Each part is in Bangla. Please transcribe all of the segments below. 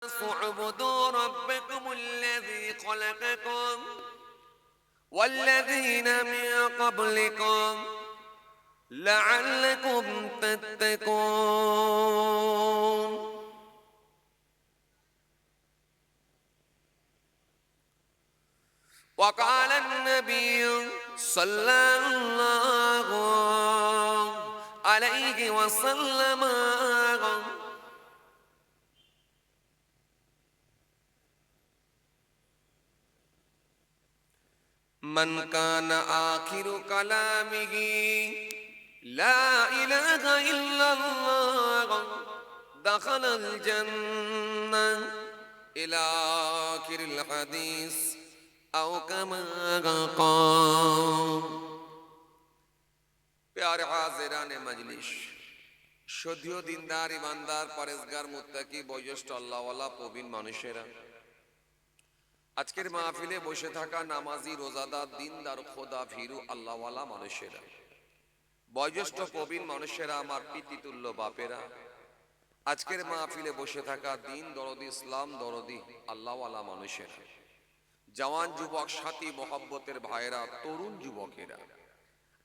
اعبدوا ربكم الذي خلقكم والذين من قبلكم لعلكم تتقون. وقال النبي صلى الله عليه وسلم: من كان آخر كلامه لا إله إلا الله دخل الجنة إلى آخر الحديث أو كما قال. प्यारे हाजिरान मजलिस, সদীয় দিনদার ইমানদার পরেজগার মুত্তাকি বয়োজ্যেষ্ঠ আল্লাহওয়ালা প্রবীণ মানুষেরা, আজকের মাহফিলে বসে থাকা নামাজি রোজাদার দিনদার খোদা ভীরু আল্লাহওয়ালা মানুষেরা, বয়োজ্যেষ্ঠ প্রবীণ মানুষেরা, আমার পিতৃতুল্য বাপেরা, আজকের মাহফিলে বসে থাকা দিন দরদি ইসলাম দরদি আল্লাহওয়ালা মানুষেরা, জওয়ান যুবক সাথী মহব্বতের ভাইয়েরা, তরুণ যুবকেরা,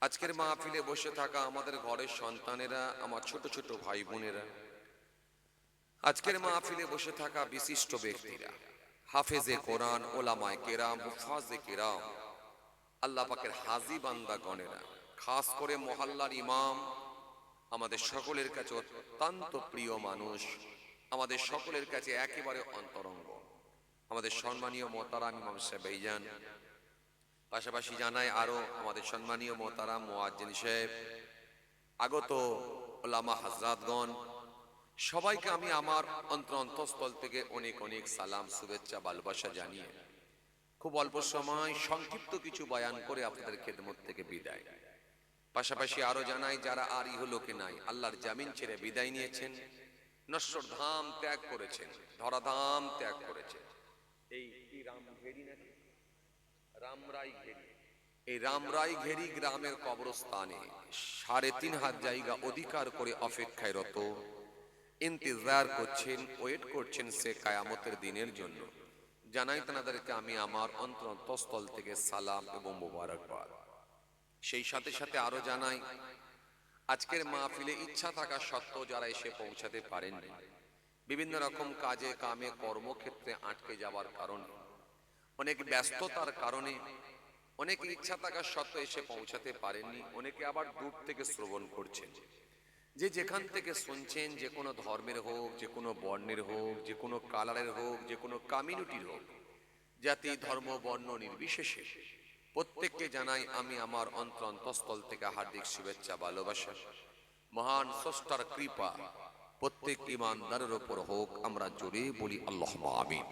আজকের মাহফিলে বসে থাকা আমাদের ঘরের সন্তানেরা, আমার ছোট ছোট ভাই বোনেরা, আজকের মাহফিলে বসে থাকা বিশিষ্ট ব্যক্তিরা, হাফেজে কোরআন, ওলামায়ে কেরাম, হুফাজে কেরাম, আল্লাহ পাকের হাজী বান্দা গণেরা, খাস করে মহল্লার ইমাম, আমাদের সকলের কাছে অত্যন্ত প্রিয় মানুষ, আমাদের সকলের কাছে একেবারে অন্তরঙ্গ, আমাদের সম্মানীয় মোহতারাম ইমাম সাহেব ভাইজান, পাশাপাশি জানাই আরো আমাদের সম্মানীয় মোহতারাম মুয়াজ্জিন সাহেব, আগত ওলামা হযরতগণ, সবাইকে আমি আমার অন্তঃস্থল থেকে অনেক অনেক সালাম, শুভেচ্ছা, ভালোবাসা জানিয়ে খুব অল্প সময় সংক্ষিপ্ত কিছু বয়ান করে আপনাদের খেদমত থেকে বিদায়। পাশাপাশি আরো জানাই যারা আর ইহলোকে নাই, আল্লাহর জামিন ছেড়ে বিদায় নিয়েছেন, নশ্বর ধাম ত্যাগ করেছেন, ধরাধাম ত্যাগ করেছেন, এই কি রামঘেরি নাকি রামরাই ঘেরি, এই রামরাই ঘেরি গ্রামের কবরস্থানে ৩.৫ হাত জায়গা অধিকার করে অপেক্ষায় রত, ইন্তজার করছেন, ওয়েট করছেন সে কিয়ামতের দিনের জন্য। জানাই তাদেরকে আমি আমার অন্তঃস্থল থেকে সালাম এবং মোবারকবাদ। সেই সাথে সাথে আরো জানাই আজকের মাহফিলে ইচ্ছা থাকা সত্ত্বেও যারা এসে পৌঁছাতে পারেননি, বিভিন্ন রকম কাজে কামে কর্মক্ষেত্রে আটকে যাওয়ার কারণে, অনেক ব্যস্ততার কারণে, অনেক ইচ্ছা থাকা সত্ত্বেও এসে পৌঁছাতে পারেননি, অনেকে আবার দূর থেকে শ্রবণ করছেন। যে যেখান থেকে শুনছেন, যে কোনো ধর্মের হোক, যে কোনো বর্ণের হোক, যে কোনো কালারের হোক, যে কোনো কমিউনিটির হোক, জাতি ধর্ম বর্ণ নির্বিশেষে প্রত্যেককে জানাই আমি আমার অন্তঃস্থল থেকে হার্দিক শুভেচ্ছা, ভালোবাসা। মহান স্রষ্টার কৃপা প্রত্যেক ঈমানদারের উপর হোক, আমরা জোরে বলি আল্লাহুম্মা আমিন।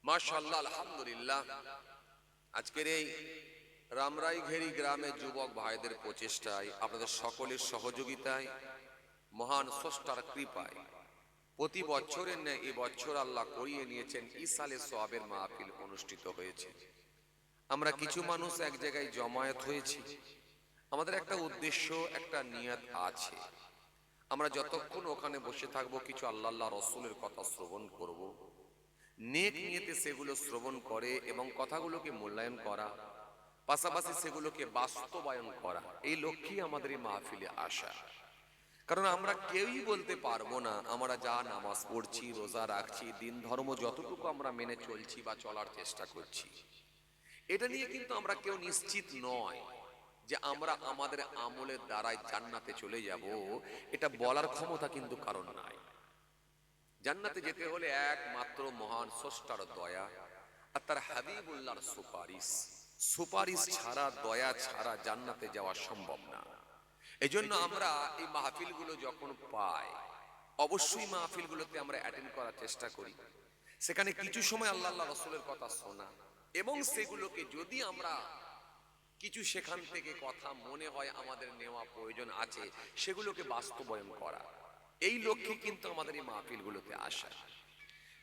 মাশাআল্লাহ, আলহামদুলিল্লাহ। আজকের এই রামরাই ঘেরি গ্রামের যুবক ভাইদের প্রচেষ্টায়, আপনাদের সকলের সহযোগিতায়, মহান স্রষ্টার কৃপায় প্রতি বছরের ন্যায় এই বছর আল্লাহ করিয়ে নিয়েছেন, ইসালে সোয়াবের মাহফিল অনুষ্ঠিত হয়েছে। আমরা কিছু মানুষ এক জায়গায় জমায়েত হয়েছি, আমাদের একটা উদ্দেশ্য, একটা নিয়ত আছে। আমরা যতক্ষণ ওখানে বসে থাকবো কিছু আল্লাহ রসুলের কথা শ্রবণ করব, নেক নিয়তে সেগুলো শ্রবণ করে এবং কথাগুলোকে মূল্যায়ন করা, পাশাপাশি সেগুলোকে বাস্তবায়ন করা, এই লক্ষ্যেই আমাদের এই মাহফিলে আসা। কারণ আমরা কেউই বলতে পারবো না আমরা যা নামাজ পড়ছি, রোজা রাখছি, দিন ধর্ম যতটুকু আমরা মেনে চলছি বা চলার চেষ্টা করছি, এটা নিয়ে কিন্তু আমরা কেউ নিশ্চিত নয় যে আমরা আমাদের আমলের দ্বারাই জান্নাতে চলে যাব। এটা বলার ক্ষমতা কিন্তু কারণ নাই। জান্নাতে যেতে হলে একমাত্র মহান স্রষ্টার দয়া আর তার হাবিবুল্লাহর সুপারিশ, সুপারিশ ছাড়া, দয়া ছাড়া জান্নাতে যাওয়া সম্ভব না। এজন্য আমরা এই মাহফিলগুলো যখন পাই, অবশ্যই মাহফিলগুলোতে আমরা অ্যাটেন্ড করার চেষ্টা করি। সেখানে কিছু সময় আল্লাহ রাসূলের কথা শোনা এবং সেগুলোকে যদি আমরা কিছু সেখান থেকে কথা মনে হয় আমাদের নেওয়া প্রয়োজন আছে, সেগুলোকে বাস্তবায়ন করা, এই লক্ষ্যে কিন্তু আমাদের এই মাহফিলগুলোতে আসা।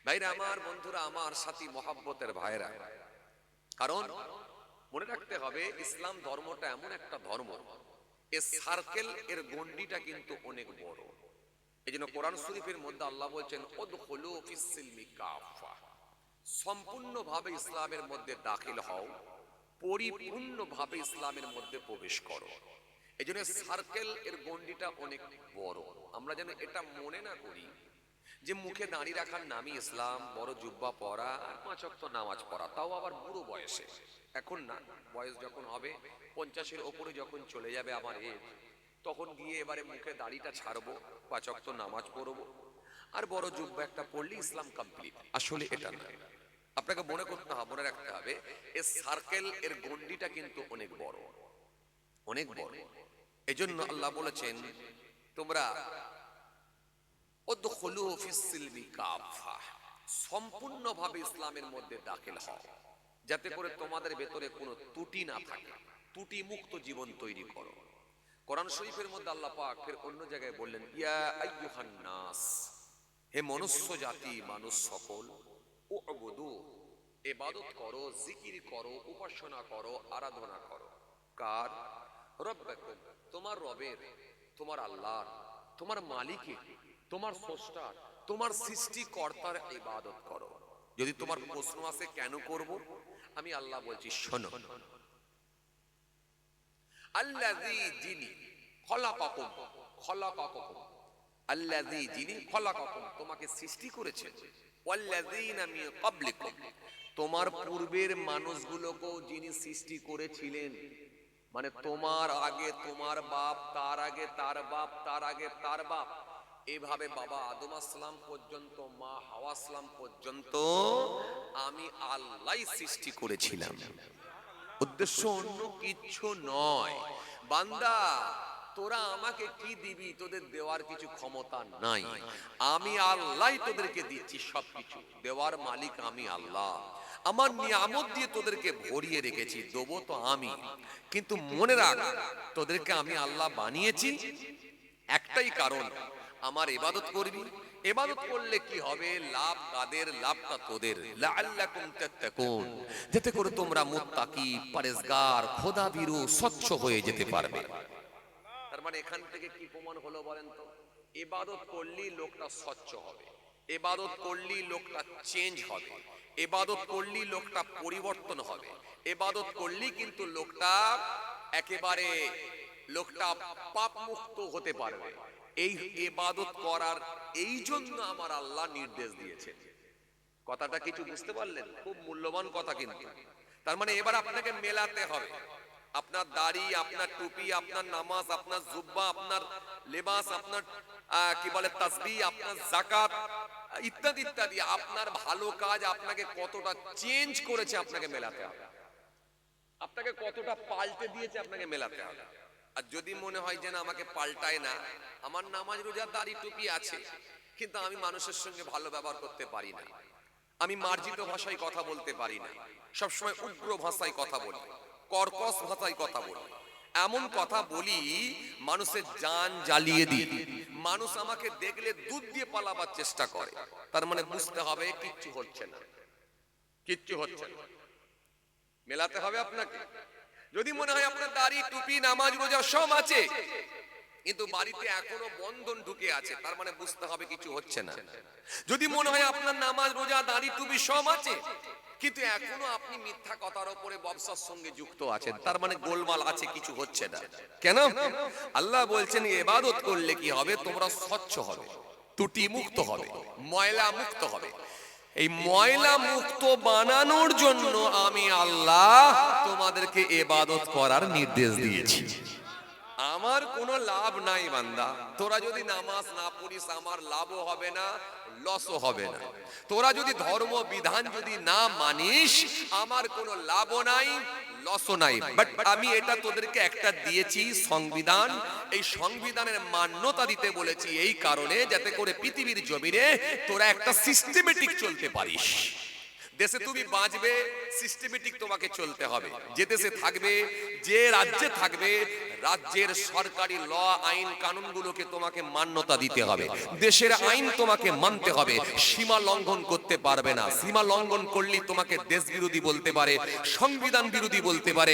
ভাইরা আমার, বন্ধুরা আমার, সাথী মহব্বতের ভাইরা, কারণ মনে রাখতে হবে ইসলাম ধর্মটা এমন একটা ধর্ম, এর সার্কেল, এর গণ্ডিটা কিন্তু অনেক বড়। এই জন্য কোরআন শরীফের মধ্যে আল্লাহ বলছেন উদখুলু ফিস সিলমি কাফা, সম্পূর্ণভাবে ইসলামের মধ্যে দাখিল হও, পরিপূর্ণভাবে ইসলামের মধ্যে প্রবেশ করো। এই জন্য সার্কেল এর গণ্ডিটা অনেক বড়। আমরা যেন এটা মনে না করি যে মুখে দাঁড়িয়ে রাখার নামই ইসলাম, বড় জুব্বা পরা আর 5 ওয়াক্ত নামাজ পড়া, তাও আবার বুড়ো বয়সে। এখন না, বয়স যখন হবে 50-এর ওপরে যখন চলে যাবে আমার এজ, তখন গিয়ে এবারে মুখে দাড়িটা ছাড়বো, 5 ওয়াক্ত নামাজ পড়বো আর বড় জুব্বা একটা পড়লে ইসলাম কমপ্লিট। আসলে এটা না, আপনাকে মনে করতে হবে, মনে রাখতে হবে এই সার্কেল এর গণ্ডিটা কিন্তু অনেক বড়, অনেক বড়। এজন্য আল্লাহ বলেছেন তোমরা উদখুলু ফিস সিলমি কাফা, সম্পূর্ণভাবে ইসলামের মধ্যে দাখিল হও, যাতে করে তোমাদের ভেতরে কোনো ত্রুটি না থাকে, ত্রুটি মুক্ত জীবন তৈরি করো। কোরআন শরীফের মধ্যে আল্লাহ পাক ফের অন্য জায়গায় বললেন ইয়া আইয়ুহান নাস, হে মনুষ্য জাতি, মানুষ সকল, উবুদু, ইবাদত করো, জিকির করো, উপাসনা করো, আরাধনা করো। কার? রব্বাকুম, তোমার রবের, তোমার আল্লাহর, তোমার মালিকের, তোমার স্রষ্টার, তোমার সৃষ্টিকর্তার ইবাদত করো। যদি তোমার প্রশ্ন আসে কেন করব, আমি আল্লাহ বলছি শোনো। আল্লাযী, যিনি, খলাকাকুম, খলাকাকুম, আল্লাযী, যিনি, খলাকাকুম, তোমাকে সৃষ্টি করেছেন, ওয়াল্লাযীনা মিন ক্বাবলিকুম, তোমার পূর্বের মানুষগুলোকেও যিনি সৃষ্টি করেছিলেন। মানে তোমার আগে তোমার বাপ, তার আগে তার বাপ, তার আগে তার বাপ, এভাবে বাবা আদম আসলাম পর্যন্ত, মা হাওয়া আসলাম পর্যন্ত আমি আল্লাহই সৃষ্টি করেছিলাম। উদ্দেশ্য অন্য কিছু নয়। বান্দা তোরা আমাকে কি দিবি, তোদের দেওয়ার কিছু ক্ষমতা নাই, আমি আল্লাহ তোদেরকে দিচ্ছি সবকিছু। দেওয়ার মালিক আমি আল্লাহ, আমার নিয়ামত দিয়ে তোদেরকে ভরিয়ে রেখেছি, দেবো তো আমি। কিন্তু মনে রাখ, তোদেরকে আমি আল্লাহ বানিয়েছি একটাই কারণ, আমার ইবাদত করবি। ইবাদত করলে কি হবে? লাভ কাদের? লাভটা তোদের। লাআল্লাকুম তাত্তাকুন, যাতে করে তোমরা মুত্তাকি, পরেজগার, খোদাভীরু, স্বচ্ছ হয়ে যেতে পারবে। তার মানে এখান থেকে কি প্রমাণ হলো বলেন তো? ইবাদত করলেই লোকটা স্বচ্ছ হবে, ইবাদত করলেই লোকটা চেঞ্জ হবে, ইবাদত করলেই লোকটা পরিবর্তন হবে, ইবাদত করলেই কিন্তু লোকটা একেবারে লোকটা পাপ মুক্ত হতে পারবে। এই ইবাদত করার এই জন্য আমার আল্লাহ নির্দেশ দিয়েছে। কথাটা কিছু বুঝতে পারলেন? খুব মূল্যবান কথা কিন্তু। তার মানে এবার আপনাকে মেলাতে হবে আপনার দাড়ি, আপনার টুপি, আপনার নামাজ, আপনার জুব্বা, আপনার লেবাস, আপনার কি বলে তাসবিহ, আপনার যাকাত ইত্যাদি ইত্যাদি, আপনার ভালো কাজ আপনাকে কতটা চেঞ্জ করেছে আপনাকে মেলাতে হবে, আপনাকে কতটা পাল্টে দিয়েছে আপনাকে মেলাতে হবে। আর যদি মনে হয় যে না আমাকে পাল্টায় না, আমার নামাজ রোজা দাড়ি টুপি আছে কিন্তু আমি মানুষের সঙ্গে ভালো ব্যবহার করতে পারি না, আমি মার্জিত ভাষায় কথা বলতে পারি না, সবসময় উগ্র ভাষায় কথা বলি, কর্কশ ভাষায় কথা বলি, এমন কথা বলি মানুষের জান জ্বালিয়ে দিই, মানুষ আমাকে দেখলে দুধ দিয়ে পালাবার চেষ্টা করে, তার মানে বুঝতে হবে কিচ্ছু হচ্ছে না, কিচ্ছু হচ্ছে না। মেলাতে হবে আপনাকে। যদি মনে হয় আপনার দাড়ি টুপি নামাজ রোজা সব আছে কিন্তু বাড়িতে এখনো বন্ধন ঢুকে আছে, তার মানে বুঝতে হবে কিছু হচ্ছে না। যদি মনে হয় আপনার নামাজ রোজা দাড়ি টুপি সব আছে কিন্তু এখনো আপনি মিথ্যা কথার উপরে ব্যবসার সঙ্গে যুক্ত আছেন, তার মানে গোলমাল আছে, কিছু হচ্ছে না। কেন? আল্লাহ বলছেন ইবাদত করলে কি হবে? তোমরা স্বচ্ছ হবে, ত্রুটি মুক্ত হবে, ময়লা মুক্ত হবে। এই ময়লা মুক্ত বানানোর জন্য আমি আল্লাহ তোমাদেরকে ইবাদত করার নির্দেশ দিয়েছি। আমার কোনো লাভ নাই বান্দা, তোরা যদি নামাজ না পড়িস আমার লাভও হবে না, লসও হবে না। তোরা যদি ধর্ম বিধান যদি না মানিস আমার কোনো লাভও নাই, লসও নাই। বাট আমি এটা তোদেরকে একটা দিয়েছি সংবিধান, এই সংবিধানের মান্যতা দিতে বলেছি এই কারণে যাতে করে পৃথিবীর জমিনে তোরা একটা সিস্টেমেটিক চলতে পারিস। দেশে তুমি বাঁচবে, সিস্টেমেটিক তোমাকে চলতে হবে। যে দেশে থাকবে, যে রাজ্যে থাকবে, রাজ্যের সরকারি ল আইন কানুনগুলোকে তোমাকে মান্যতা দিতে হবে, দেশের আইন তোমাকে মানতে হবে, সীমা লঙ্ঘন করতে পারবে না। সীমা লঙ্ঘন করলে তোমাকে দেশ বিরোধী বলতে পারে, সংবিধান বিরোধী বলতে পারে,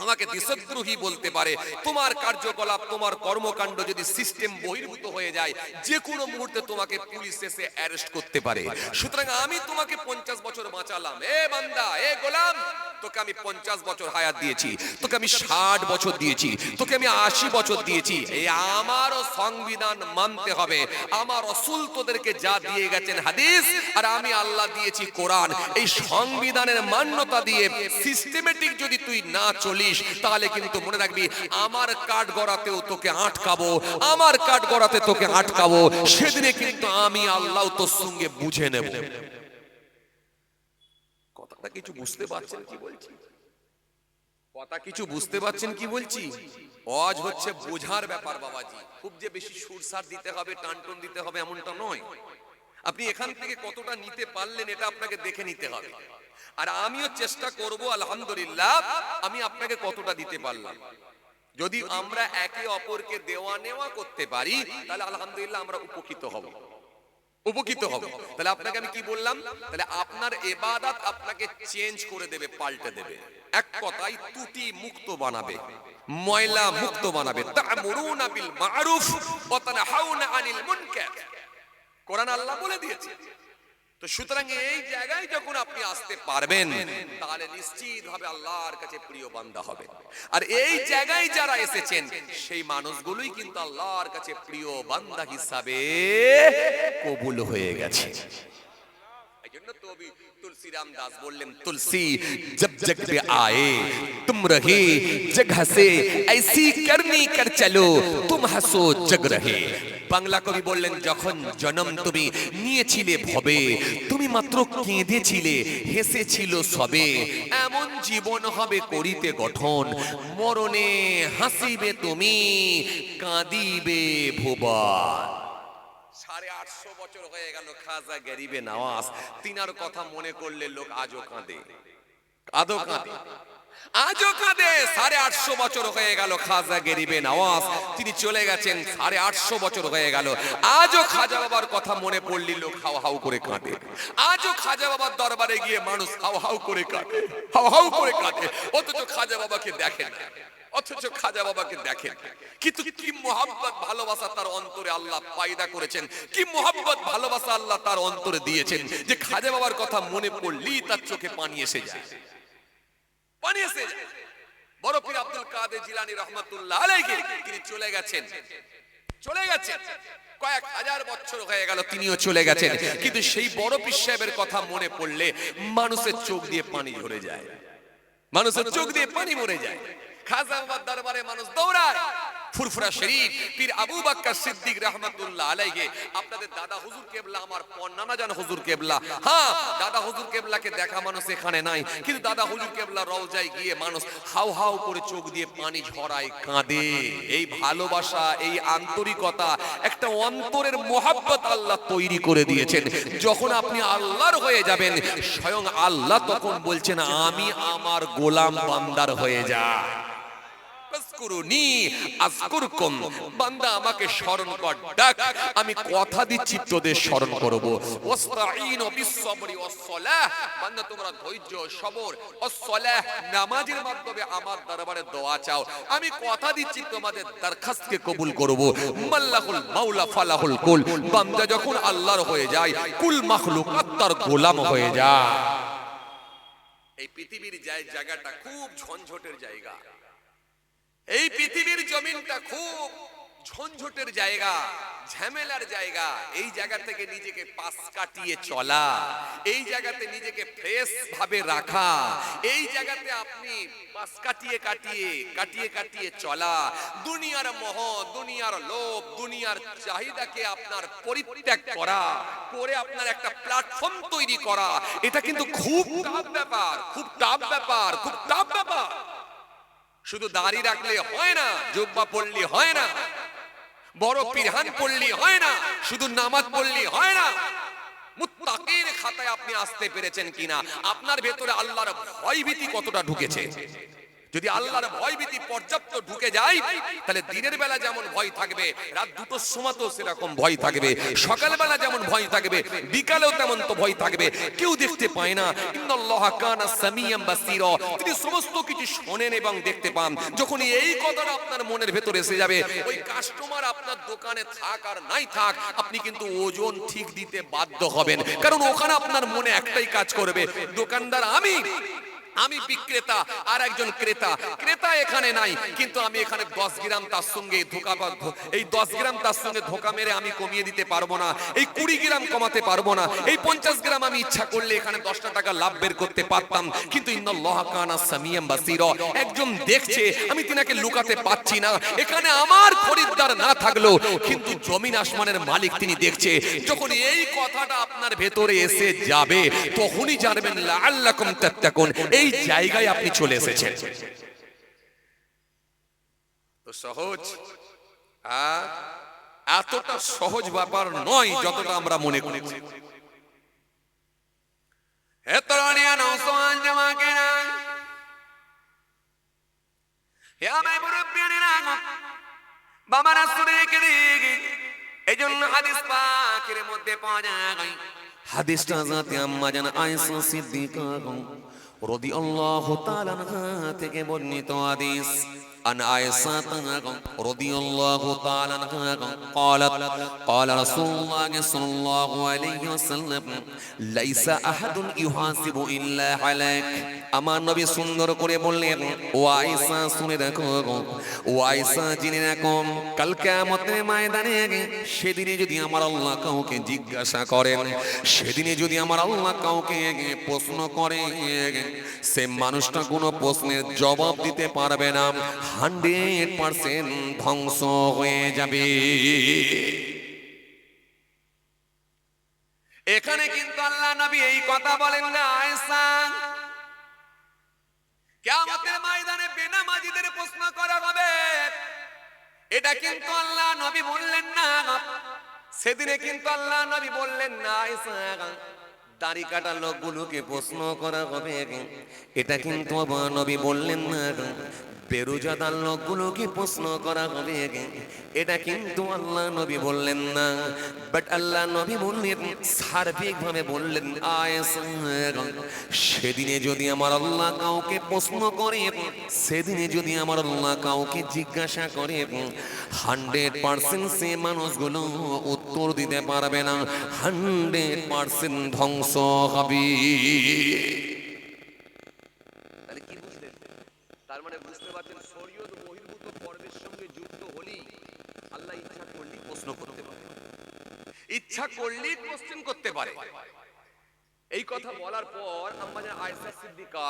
আমাকে দেশদ্রোহী বলতে পারে। তোমার কার্যকলাপ, তোমার কর্মকাণ্ড যদি সিস্টেম বহির্ভূত হয়ে যায়, যে কোনো মুহূর্তে তোমাকে পুলিশ এসে অ্যারেস্ট করতে পারে। সুতরাং আমি তোমাকে 50 বছর বাঁচালাম, এ বান্দা, এ গোলাম, তোকে আমি 50 বছর হায়াত দিয়েছি, তোকে আমি 60 বছর দিয়েছি, তোকে আমি 80 বছর দিয়েছি। এই আমারও সংবিধান মানতে হবে। আমার রাসূল তোদেরকে যা দিয়ে গেছেন হাদিস, আর আমি আল্লাহ দিয়েছি কোরআন। এই সংবিধানের মান্যতা দিয়ে সিস্টেমেটিক যদি তুই না চলিস, তাহলে কিন্তু মনে রাখবি আমার কাঠ গড়াতেও তোকে আটকাবো, আমার কাঠ গড়াতে তোকে আটকাবো। সেদিনে কিন্তু আমি আল্লাহ তোর সঙ্গে বুঝে নেব। কথাটা কিছু বুঝতে পারছেন কি বলছি? কথা কিছু বুঝতে পারছেন কি বলছি? ওয়াজ হচ্ছে বোঝার ব্যাপার বাবাজি। খুব যে বেশি সুরসার দিতে হবে, টানটন দিতে হবে এমনটা নয়। আপনি এখান থেকে কতটা নিতে পারলেন এটা আপনাকে দেখে নিতে হবে। আর আমিও চেষ্টা করব আলহামদুলিল্লাহ আমি আপনাকে কতটা দিতে পারলাম। যদি আমরা একে অপরকে দেওয়া নেওয়া করতে পারি, তাহলে আলহামদুলিল্লাহ আমরা উপকৃত হব, উপকৃত হব। তাহলে আপনাকে আমি কি বললাম? তাহলে আপনার ইবাদত আপনাকে চেঞ্জ করে দেবে, পাল্টে দেবে। এক কথায় ত্রুটি মুক্ত বানাবে, ময়লা মুক্ত বানাবে। তা'মুরুনা বিল মা'রুফ ওয়া তানহাউনা আনিল মুনকার, কোরআন আল্লাহ বলে দিয়েছে। তো সুতরাং এই জায়গায় যখন আপনি আসতে পারবেন, তাহলে নিশ্চিতভাবে আল্লাহর কাছে প্রিয় বান্দা হবে। আর এই জায়গায় যারা এসেছেন সেই মানুষগুলোই কিন্তু আল্লাহর কাছে প্রিয় বান্দা হিসাবে কবুল হয়ে গেছে। এই জন্য তো तुलसी रामदास बोलें, तुलसी जब जग पे आए तुम रहे जगह से, ऐसी करनी कर चलो तुम हंसो जग रहे। বাংলা কবি বললেন, যখন জন্ম তুমি নিয়েছিলে ভবে, তুমি মাত্র কেঁদেছিলে, হেসেছিল সবে, এমন জীবন হবে করিতে গঠন, মরণে হাসিবে তুমি, কাঁদিবে ভুবন। 850 বছর হয়ে গেল খাজা গরিবে নওয়াজ, তিনার কথা মনে করলে লোক আজও কাঁদে, আজও কাঁদে, আজও কাঁদে। 850 বছর হয়ে গেল খাজা গরিবে নওয়াজ, তিনি চলে গেছেন, 850 বছর হয়ে গেল। আজও খাজা বাবার কথা মনে পড়লি লোক হাউ হাউ করে কাঁদে। আজও খাজা বাবার দরবারে গিয়ে মানুষ হাউ হাউ করে কাঁদে, হাউ হাউ করে কাঁদে। অথচ খাজা বাবাকে দেখে না, অথচ খাজা বাবাকে দেখেন। কিন্তু কি মোহাব্বত ভালোবাসা তার অন্তরে আল্লাহ পয়দা করেছেন, কি মোহাব্বত ভালোবাসা আল্লাহ তার অন্তরে দিয়েছেন, যে খাজা বাবার কথা মনে পড়লি তার চোখে পানি এসে যায়, পানি এসে যায়। বড় পীর আব্দুল কাদের জিলানী রহমাতুল্লাহ আলাইহি তিনি চলে গেছেন, চলে গেছেন, কয়েক হাজার বছর হয়ে গেল তিনিও চলে গেছেন। কিন্তু সেই বড় পীর সাহেবের কথা মনে পড়লে মানুষের চোখ দিয়ে পানি ঝরে যায়, মানুষের চোখ দিয়ে পানি মরে যায়। খাজা বাবার দরবারে মানুষ দৌড়ায়। ফুরফুরা শরীফ পীর আবু বকর সিদ্দিক রহমাতুল্লাহ আলাইহি, আপনাদের দাদা হুজুর কেবলা, আমার নানা জান হুজুর কেবলা, হ্যাঁ দাদা হুজুর কেবলাকে দেখা মানুষ এখানে নাই, কিন্তু দাদা হুজুর কেবলা রওজায় গিয়ে মানুষ হাউ হাউ করে চোখ দিয়ে পানি ঝরায়, কাঁদে। এই ভালোবাসা, এই আন্তরিকতা, একটা অন্তরের মোহাব্বত আল্লাহ তৈরি করে দিয়েছেন। যখন আপনি আল্লাহর হয়ে যাবেন, স্বয়ং আল্লাহ তখন বলছেন, আমি আমার গোলাম বান্দার হয়ে যা। বান্দা আমাকে স্মরণ কর, ডাক, আমি কথা দিচ্ছি তোদের স্মরণ করব। ওয়াস্তাঈনু বিস-সাবরি ওয়াস-সালাহ, বান্দা তোমরা ধৈর্য, সবর, ওয়াস-সালাহ, নামাজের মাধ্যমে আমার দরবারে দোয়া চাও। আমি কথা দিচ্ছি তোমাদের দরখাস্তকে কবুল করব। মাল্লাহুল মাওলা ফালাহুল কুল, বান্দা যখন আল্লাহর হয়ে যায়, কুল মাখলুকাত তার গোলাম হয়ে যায়। এই পৃথিবীর জায়গাটা খুব ঝঞ্ঝটের জায়গা, এই পৃথিবীর জমিনটা খুব ঝঞ্ঝটের জায়গা, ঝামেলার জায়গা। এই জায়গা থেকে নিজেকে পাশ কাটিয়ে চলা, এই জায়গাতে নিজেকে ফ্রেশ ভাবে রাখা, এই জায়গাতে আপনি পাশ কাটিয়ে কাটিয়ে কাটিয়ে কাটিয়ে চলা, দুনিয়ার মোহ, দুনিয়ার লোভ, দুনিয়ার চাহিদাকে আপনার পরিত্যাগ করা, করে আপনার একটা প্ল্যাটফর্ম তৈরি করা, এটা কিন্তু খুব টাফ ব্যাপার, খুব টাফ ব্যাপার, খুব টাফ ব্যাপার। শুধু দাড়ি রাখলে হয় না, জুব্বা পড়লে হয় না, বড় পিরহান পড়লে হয় না, শুধু নামাজ পড়লে হয় না। মুত্তাকির খাতায় আপনি আসতে পেরেছেন কিনা, আপনার ভেতরে আল্লাহর ভয় ভীতি কতটা ঢুকেছে, যদি আল্লাহর ভয়ভীতি পর্যাপ্ত ঢুকে যায় তাহলে দিনের বেলা যেমন ভয় থাকবে, রাত 2টোর সময়তেও সেরকম ভয় থাকবে, সকালবেলা যেমন ভয় থাকবে বিকালেও তেমন তো ভয় থাকবে। কেউ দেখতে পায় না, ইন্নাল্লাহা কানা সামিয়াম বাসীরা, তিনি সমস্ত কিছু শোনেন এবং দেখতে পান। যখন এই কথাটা আপনার মনের ভেতর এসে যাবে, ওই কাস্টমার আপনার দোকানে থাক আর নাই থাক, আপনি কিন্তু ওজন ঠিক দিতে বাধ্য হবেন। কারণ ওখানে আপনার মনে একটাই কাজ করবে, দোকানদার আমি বিক্রেতা আর একজন ক্রেতা। ক্রেতা এখানে নাই, কিন্তু আমি এখানে 10 গ্রাম তার সঙ্গে এই 10 গ্রাম তার সঙ্গে ধোকা মেরে আমি কমিয়ে দিতে পারবো না, এই 20 গ্রাম কমাতে পারবো না, এই 50 গ্রাম আমি ইচ্ছা করলে এখানে 10টা টাকা লাভ বের করতে পারতাম। কিন্তু ইন্নাল্লাহা কানা সামিয়াম বাসীরা, একজন দেখছে, আমি তিনাকে লুকাতে পাচ্ছি না। এখানে আমার খরিদ্দার না থাকলেও কিন্তু জমিন আসমানের মালিক তিনি দেখছে। যখন এই কথাটা আপনার ভেতরে এসে যাবে, তখনই জানবেন লাআল্লাকুম তাত্তাকুন, এই জায়গায় আপনি চলে এসেছেন। তো সহজ, এতটা সহজ ব্যাপার নয় যতটা আমরা মনে করি। এই জন্য হাদিস পাকের মধ্যে পাওয়া যায়, হাদিসটা যাতে আম্মা জান আয়েশা সিদ্দিকা রাদিয়াল্লাহু তাআলা আনহা থেকে বর্ণিত হাদিস। عن عائشة رضي الله تعالى عنها قالت قال رسول الله صلى الله عليه وسلم ليس أحد يحاسب إلا عليك। আমার নবী সুন্দর করে বললেন, ও আয়েশা শুনে রাখো, ও আয়েশা জেনে রাখো, কাল কিয়ামতের ময়দানে সেদিনে যদি আমার আল্লাহ কাউকে জিজ্ঞাসা করেন, সেদিনে যদি আমার আল্লাহ কাউকে প্রশ্ন করে, সে মানুষটা কোনো প্রশ্নের জবাব দিতে পারবে না, 100% ধ্বংস হয়ে যাবে। এখানে কিন্তু আল্লাহ নবী এই কথা বলেন না, আয়েশা কিয়ামতের ময়দানে বেনামাজিদের প্রশ্ন করা হবে, এটা কিন্তু আল্লাহ নবী বললেন না। সেদিনে কিন্তু আল্লাহ নবী বললেন না আয়েশা দাড়ি কাটা লোকগুলোকে প্রশ্ন করা হবে, এটা কিন্তু নবী বললেন না। বেরোজাদার লোকগুলোকে প্রশ্ন করা হবে, এটা কিন্তু আল্লাহ নবী বললেন না। বাট আল্লাহ নবী বললেন, সার্বিকভাবে বললেন, আয়েশা সেদিনে যদি আমার আল্লাহ কাউকে প্রশ্ন করে, সেদিনে যদি আমার আল্লাহ কাউকে জিজ্ঞাসা করে, 100% সে মানুষগুলো উত্তর দিতে পারবে না, 100% ধ্বংস হবে। তার মানে বুঝতে পারছেন, শরীয়ত বহির্ভূত পর্বের সঙ্গে যুক্ত হলেই আল্লাহ ইচ্ছা করলেই প্রশ্ন করতে পারে, ইচ্ছা করলেই কোশ্চেন করতে পারে। এই কথা বলার পর আম্মা জান আয়েশা সিদ্দিকা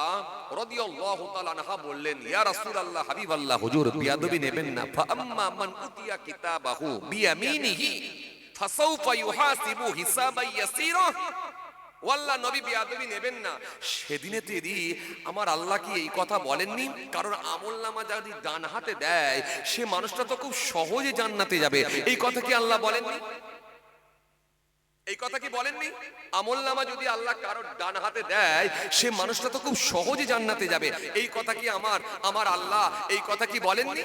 রাদিয়াল্লাহু তাআলা আনহা বললেন, ইয়া রাসূলুল্লাহ, হাবিবাল্লাহ, হুজুর বিয়াদবি নেবেন না। ফাআম্মা মান উতিয়া কিতাবাহু বিয়ামিনিহি ফাসাউফা ইউহাসিবু হিসাবান ইয়াসীরা। ওয়াল্লাহ নবী বিয়াদবি নেবেন না। সেদিনে তেরি আমার আল্লাহ কি এই কথা বলেননি? কারণ আমলনামা যদি ডান হাতে দেয়, সে মানুষটা তো খুব সহজে জান্নাতে যাবে। এই কথা কি আল্লাহ বলেননি? এই কথা কি বলেননি? আমলনামা যদি আল্লাহ কারোর ডান হাতে দেয়, সে মানুষটা তো খুব সহজে জান্নাতে যাবে। এই কথা কি আমার আল্লাহ এই কথা কি বলেননি?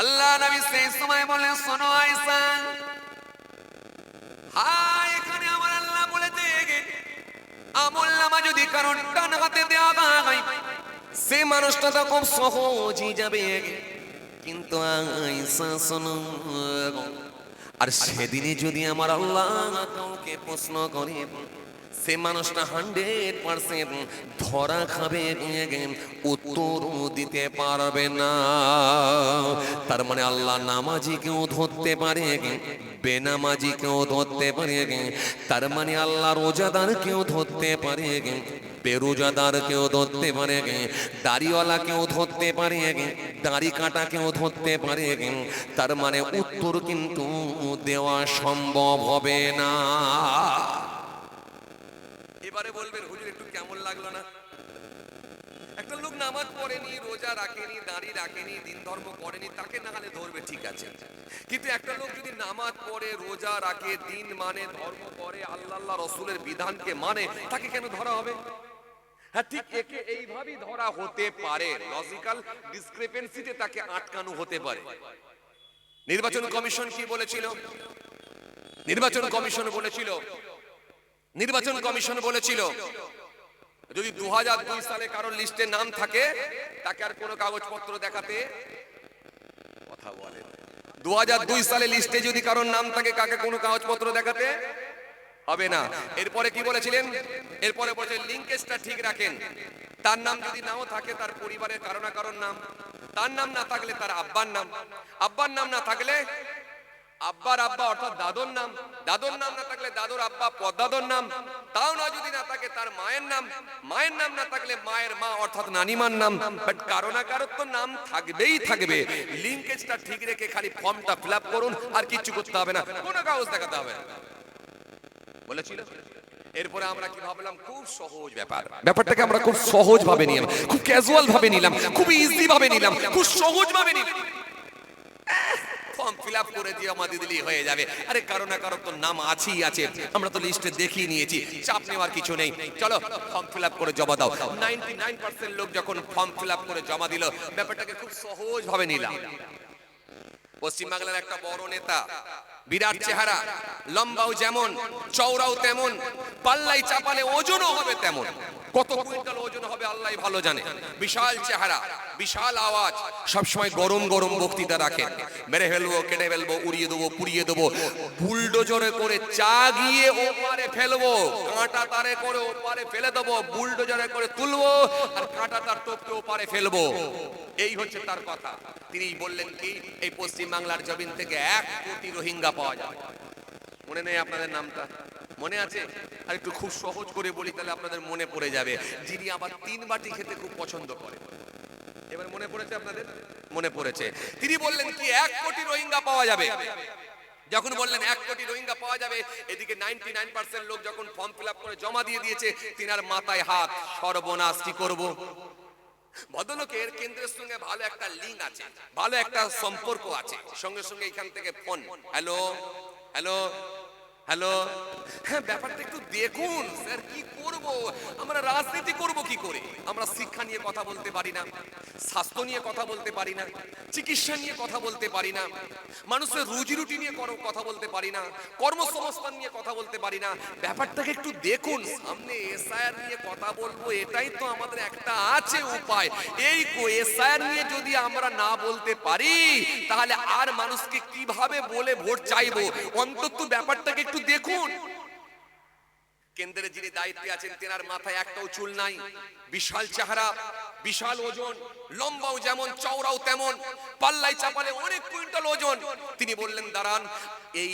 আল্লাহ নবী সেই সময় বলেন, শোনো আয়েশা, হ্যাঁ এখানে আমার আল্লাহ বলেছে আমলনামা যদি কারোর ডান হাতে দেওয়া হয়, সে মানুষটা তো খুব সহজেই যাবে। কিন্তু আয়েশা শোনো, আর সেদিনে যদি আমার আল্লাহ কাউকে প্রশ্ন করে, সে মানুষটা 100% ধরা খাবে, উত্তর দিতে পারবে না। তার মানে আল্লাহ নামাজিকেও ধরতে পারে, বেনামাজিকেও ধরতে পারে। তার মানে আল্লাহ রোজাদারকেও ধরতে পারে, বেরোজাদারকেও ধরতে পারে, দাড়িওয়ালাকেও ধরতে পারে, দাড়ি কাটাকেও ধরতে পারে। তার মানে উত্তর কিন্তু দেওয়া সম্ভব হবে না। এবারে বলবেন, হুজুর একটু কেমন লাগলো না? একটা লোক নামাজ পড়েনি, রোজা রাখেনি, দাড়ি রাখেনি, দিন ধর্ম করেনি, তাকে না হলে ধরবে, ঠিক আছে। কিন্তু একটা লোক যদি নামাজ পড়ে, রোজা রাখে, দিন মানে, ধর্ম করে, আল্লাহ রসুলের বিধানকে মানে, তাকে কেন ধরা হবে? হ্যাঁ, ঠিক একে এইভাবেই ধরা হতে পারে, লজিক্যাল ডিসক্রিপেন্সিতে তাকে আটকানো হতে পারে। নির্বাচন কমিশন কি বলেছিল? নির্বাচন কমিশন বলেছিল যদি 2002 সালে কারোর লিস্টে নাম থাকে তাকে আর কোনো কাগজপত্র দেখাতে, কথা বলে, 2002 সালে লিস্টে যদি কারোর নাম থাকে কাকে কোনো কাগজপত্র দেখাতে হবে না। এরপরে কি বলেছিলেন? এরপরে বলেছে লিঙ্কেজটা ঠিক রাখেন। তার নাম যদি নাও থাকে তার পরিবারের কারো না কারোর নাম, তার নাম না থাকলে তার আব্বার নাম, আব্বার নাম না থাকলে আব্বার আব্বা অর্থাৎ দাদুর নাম, দাদুর নাম না থাকলে দাদুর আব্বা পদ্দাদুর নাম, তাও না যদি না থাকে তার মায়ের নাম, মায়ের নাম না থাকলে মায়ের মা অর্থাৎ নানিমার নাম। বাট কারো না কারোর তো নাম থাকবেই থাকবে। লিঙ্কেজটা ঠিক রেখে খালি ফর্মটা ফিল আপ করুন, আর কিচ্ছু করতে হবে না, কোনো কাগজ দেখাতে হবে না বলেছিল। এরপরে আমরা কি ভাবলাম? খুব সহজ ব্যাপার, ব্যাপারটাকে আমরা খুব সহজ ভাবে নিলাম, খুব ক্যাজুয়াল ভাবে নিলাম, খুব ইজি ভাবে নিলাম, খুব সহজ ভাবে নিলাম। ফর্ম ফিল আপ করে দিয়ে আমাদের দিলেই হয়ে যাবে। আরে কারো না কারো তো নাম আছেই আছে, আমরা তো লিস্টে দেখিয়ে নিয়েছি, চাপ নেওয়ার কিছু নেই। চলো ফর্ম ফিল আপ করে জমা দাও। 99% লোক যখন ফর্ম ফিল আপ করে জমা দিল, ব্যাপারটাকে খুব সহজ ভাবে নিলাম। পশ্চিমবাংলার একটা বড় নেতা, বিরাট চেহারা, লম্বাও যেমন চওড়াও তেমন, পাল্লাই চাপালে ওজনও হবে তেমন। কত কুইন্টাল ওজন হবে আল্লাহই ভালো জানে। বিশাল চেহারা, বিশাল আওয়াজ, সবসময় গরম গরম বক্তৃতা রাখে। মেরে ফেলবো, কেটে ফেলবো, উড়িয়ে দেবো, পুড়িয়ে দেবো, বুলডোজারে করে চাগিয়ে ওপারে ফেলবো, কাঁটা তারে করে ওপারে ফেলে দেবো, বুলডোজারে করে তুলবো আর কাঁটা তার টোপকে ওপারে ফেলবো। এই হচ্ছে তার কথা। তিনি বললেন কি, এই পশ্চিম বাংলার জমিন থেকে 1 কোটি রোহিঙ্গা পাওয়া যাবে। মনে নেই আপনাদের নামটা? মনে আছে? আর একটু খুব সহজ করে বলি তাহলে আপনাদের মনে পড়ে যাবে। যিনি আবার 3 বাটি খেতে খুব পছন্দ করে, এবার মনে পড়েছে আপনাদের? মনে পড়েছে। তিনি বললেন কি 1 কোটি রোহিঙ্গা পাওয়া যাবে। যখন বললেন 1 কোটি রোহিঙ্গা পাওয়া যাবে, এদিকে 99% লোক যখন ফর্ম ফিল আপ করে জমা দিয়ে দিয়েছে, তিনার মাথায় হাত, সর্বনাশ, কি করব? ভদ্রলোকের কেন্দ্রের সঙ্গে ভালো একটা লিঙ্ক আছে, ভালো একটা সম্পর্ক আছে, সঙ্গে সঙ্গে এখান থেকে ফোন, হ্যালো হ্যালো হ্যালো, হ্যাঁ ব্যাপারটা একটু দেখুন স্যার, কি করব আমরা, রাজনীতি করব কি করে? আমরা শিক্ষা নিয়ে কথা বলতে পারি না, স্বাস্থ্য নিয়ে কথা বলতে পারি না, চিকিৎসা নিয়ে কথা বলতে পারি না, মানুষের রুজি রুটি নিয়ে কথা বলতে পারি না, কর্মসংস্থান নিয়ে কথা বলতে পারি না। ব্যাপারটাকে একটু দেখুন, সামনে এসআইআর নিয়ে কথা বলবো, এটাই তো আমাদের একটা আছে উপায়। এই এসআইআর নিয়ে যদি আমরা না বলতে পারি তাহলে আর মানুষকে কিভাবে বলে ভোট চাইবো? অন্তত ব্যাপারটাকে একটু দেখুন। কেন্দ্রে যিনি দায়িত্বে আছেন তেনার মাথায় একটাও চুল নাই, বিশাল চেহারা, বিশাল ওজন, লম্বাও যেমন চওড়াও তেমন, পাল্লাই চাপালে অনেক কুইন্টাল ওজন। তিনি বললেন দাঁড়ান, এই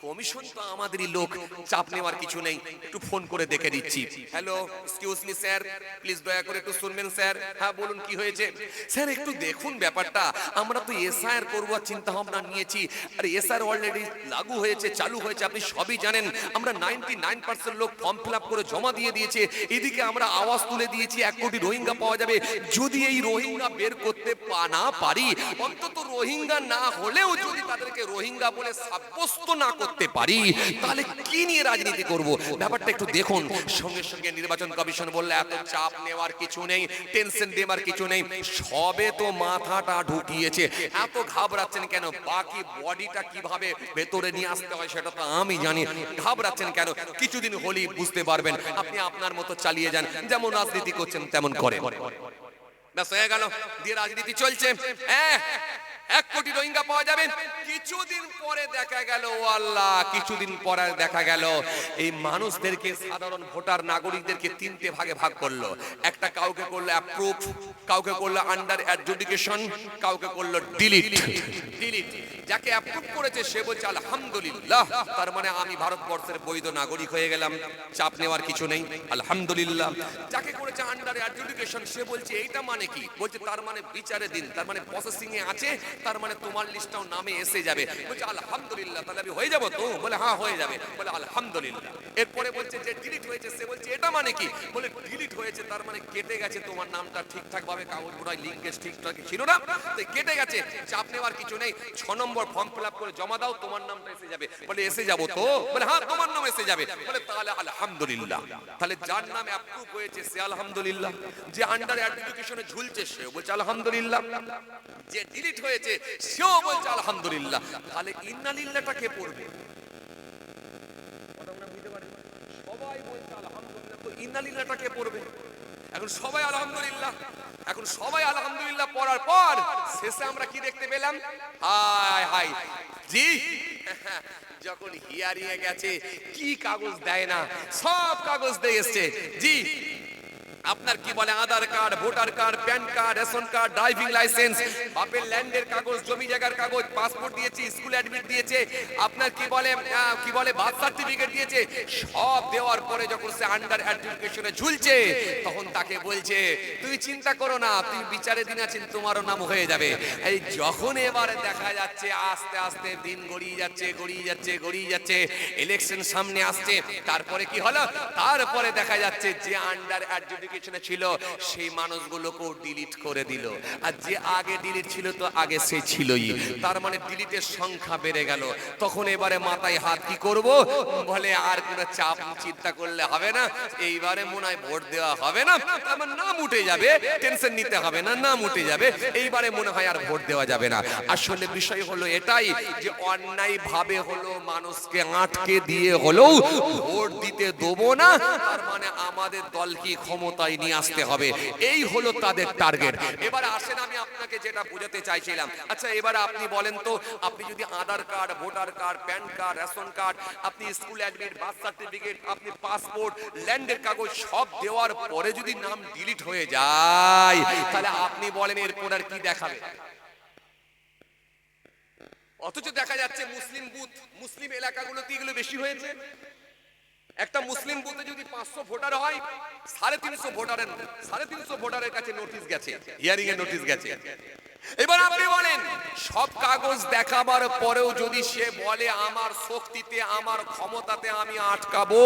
কমিশন তো আমাদেরই লোক, চাপ নেওয়ার কিছু নেই, একটু ফোন করে দেখে দিচ্ছি। Hello, excuse me sir, please দয়া করে একটু শুনবেন স্যার। হ্যাঁ বলুন, কি হয়েছে? স্যার একটু দেখুন ব্যাপারটা, আমরা তো এসআইআর করব চিন্তা ভাবনা নিয়েছি, আর এসআইআর অলরেডি লাগু হয়েছে, চালু হয়েছে, আপনি সবই জানেন। আমরা 99% লোক ফর্ম ফিল আপ করে জমা দিয়ে দিয়েছে, এদিকে আমরা আওয়াজ তুলে দিয়েছি 1 কোটি রোহিঙ্গা পাওয়া যাবে। যদি এই রোহিঙ্গা বের করতে না পারি, অন্তত রোহিঙ্গা না হলেও যদি তাদেরকে রোহিঙ্গা বলে সাব্যস্ত না করতে পারি, তাহলে কি নিয়ে রাজনীতি করব? ব্যাপারটা একটু দেখুন। সঙ্গে সঙ্গে নির্বাচন কমিশন বললে এত চাপ নেওয়ার কিছু নেই, টেনশন দেওয়ার কিছু নেই, সবে তো মাথাটা ঢুকিয়েছে, এত ঘাবড়াচ্ছেন কেন? বাকি বডিটা কিভাবে ভেতরে নিয়ে আসতে হয় সেটা তো আমি জানি, ঘাবড়াচ্ছেন কেন? কিছুদিন হলেই বুঝতে পারবেন। আপনি আপনার মতো চালিয়ে যান, যেমন রাজনীতি করছেন তেমন করে, ব্যাস হয়ে গেল। দিয়ে রাজনীতি চলছে, 1 কোটি রোহিঙ্গা পাওয়া যাবে। কিছুদিন পরে দেখা গেল, ও আল্লাহ, কিছুদিন পরে দেখা গেল এই মানুষদেরকে, সাধারণ ভোটার নাগরিকদেরকে 3টে ভাগে ভাগ করলো। একটা কাউকে করলো অ্যাপ্রুভ, কাউকে করলো আন্ডার অ্যাডজুডিকেশন, কাউকে করলো ডিলিট। যাকে অ্যাপ্রুভ করেছে সে বলছে আলহামদুলিল্লাহ, তার মানে আমি ভারতবর্ষের বৈধ নাগরিক হয়ে গেলাম, চাপ নেওয়ার কিছু নেই, আলহামদুলিল্লাহ। যাকে করেছে আন্ডার অ্যাডজুডিকেশন সে বলছে এইটা মানে কি? বলছে তার মানে বিচারে দিন, তার মানে প্রসেসিং এ আছে, তার মানে তোমার লিস্টটাও নামে এসে যাবে। বলছে আলহামদুলিল্লাহ, তাহলে আমি হয়ে যাবো তো? বলে হ্যাঁ হয়ে যাবে। বলে আলহামদুলিল্লাহ। এরপরে বলছে যে ডিলিট হয়েছে, সে বলছে এটা মানে কি? বলে ডিলিট হয়েছে তার মানে কেটে গেছে, তোমার নামটা ঠিকঠাক ভাবে কাগজ বোড়ায় লিঙ্কেজ ঠিকঠাক ছিল না, তাই কেটে গেছে, চাপ নেওয়ার কিছু নেই। 6 নম্বর ফর্ম ফিল আপ করে জমা দাও, তোমার নামটা এসে যাবে। বলে এসে যাবো তো? বলে হ্যাঁ তোমার নাম এসে যাবে। বলে তাহলে আলহামদুলিল্লাহ। তাহলে যার নাম অ্যাপ্রুভ হয়েছে সে আলহামদুলিল্লাহ, যে আন্ডার এডুকেশনে ঝুলছে সেও বলছে আলহামদুলিল্লাহ, যে ডিলিট হয়েছে সেও বলছে আলহামদুলিল্লাহ। তাহলে ইন্নালিল্লাহটা কে পড়বে? সবাই বলছে আলহামদুলিল্লাহ, তো ইন্নালিল্লাহটা কে পড়বে? এখন সবাই আলহামদুলিল্লাহ, এখন সবাই আলহামদুলিল্লাহ পড়ার পর শেষে আমরা কি দেখতে পেলাম? হাই হাই জি, যখন হিয়ারিং এ গেছে কি কাগজ দেয় না, সব কাগজ দিয়ে এসছে। জি আপনার কি বলে Aadhaar card, voter card, PAN card, ration card, driving licence, বাপের ল্যান্ডের কাগজ, জমি জায়গার কাগজ, পাসপোর্ট দিয়েছে, স্কুল অ্যাডমিট দিয়েছে, আপনার কি বলে বার্থ সার্টিফিকেট দিয়েছে। সব দেওয়ার পরে যখন সে আন্ডার এডুকেশনে ঝুলছে তখন তাকে বলছে তুমি চিন্তা করো না, তুমি বিচারে দিন আছেন, তোমারও নাম হয়ে যাবে। এই যখন এবারে দেখা যাচ্ছে আস্তে আস্তে দিন গড়িয়ে যাচ্ছে, গড়িয়ে যাচ্ছে, গড়িয়ে যাচ্ছে, ইলেকশন সামনে আসছে, তারপরে কি হলো? তারপরে দেখা যাচ্ছে যে আন্ডার এডুকেশন ছিল সেই মানুষগুলোকেও ডিলিট করে দিল, আর যে আগে ডিলিট ছিল তো আগে সে ছিলই, তার মানে ডিলিটের সংখ্যা বেড়ে গেল। তখন এবারে মাথায় হাত কি করব? বলে আর কোনো চাপ চিন্তা করলে হবে না, এইবারে মনে হয় ভোট দেওয়া হবে না, আমার নাম উঠে যাবে, টেনশন নিতে হবে না, নাম উঠে যাবে, এইবারে মনে হয় আর ভোট দেওয়া যাবে না। আসলে বিষয় হলো এটাই যে অন্যায় ভাবে হলো মানুষকে আটকে দিয়ে হলেও ভোট দিতে দেবো না, তার মানে আমাদের দল কি ক্ষমতায় নিয়ে আসতে হবে, এই হলো তাদের টার্গেট। এবার আসেন আমি আপনাকে যেটা বোঝাতে চাইছিলাম। আচ্ছা এবার আপনি বলেন তো, আপনি যদি Aadhaar card, voter card, PAN card, ration card, আপনি স্কুল অ্যাডমিট, বার্থ সার্টিফিকেট, আপনি পাসপোর্ট, ল্যান্ডের কাগজ সব দেওয়ার পরে যদি নাম ডিলিট হয়ে যায়, তাহলে আপনি বলেন এরপর আর কি দেখাবে? অথচ দেখা যাচ্ছে মুসলিম বুথ, মুসলিম এলাকাগুলোতে এগুলো বেশি হয়েছে। একটা মুসলিম বুথে যদি 500 ভোটার হয়, 350 ভোটারের কাছে নোটিশ গেছে, হিয়ারিং এর নোটিশ গেছে। এবার আপনি বলেন সব কাগজ দেখাবার পরেও যদি সে বলে আমার শক্তিতে, আমার ক্ষমতাতে আমি আটকাবো,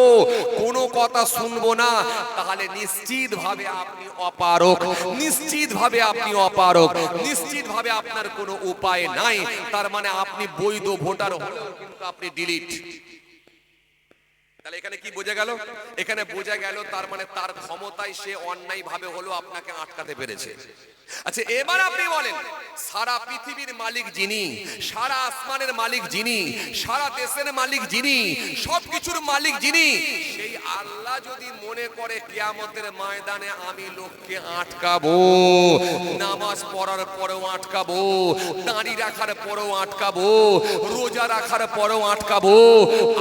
কোনো কথা শুনবো না, তাহলে নিশ্চিত ভাবে আপনি অপারক, নিশ্চিত ভাবে আপনি অপারক, নিশ্চিত ভাবে আপনার কোনো উপায় নাই। তার মানে আপনি বৈধ ভোটার হলেও কিন্তু আপনি ডিলিট। তাহলে এখানে কি বোঝা গেল? এখানে বোঝা গেল তার মানে তার ক্ষমতায় সে অন্যায় ভাবে হলো আপনাকে আটকাতে পেরেছে। আচ্ছা এবার আপনি বলেন সারা পৃথিবীর মালিক যিনি, সারা আসমানের মালিক যিনি, সারা দেশের মালিক যিনি, সবকিছুর মালিক যিনি, সেই আল্লাহ যদি মনে করে কিয়ামতের ময়দানে আমি লোককে আটকাবো, নামাজ পড়ার পরেও আটকাবো, দাঁড়ি রাখার পরেও আটকাবো, রোজা রাখার পরেও আটকাবো,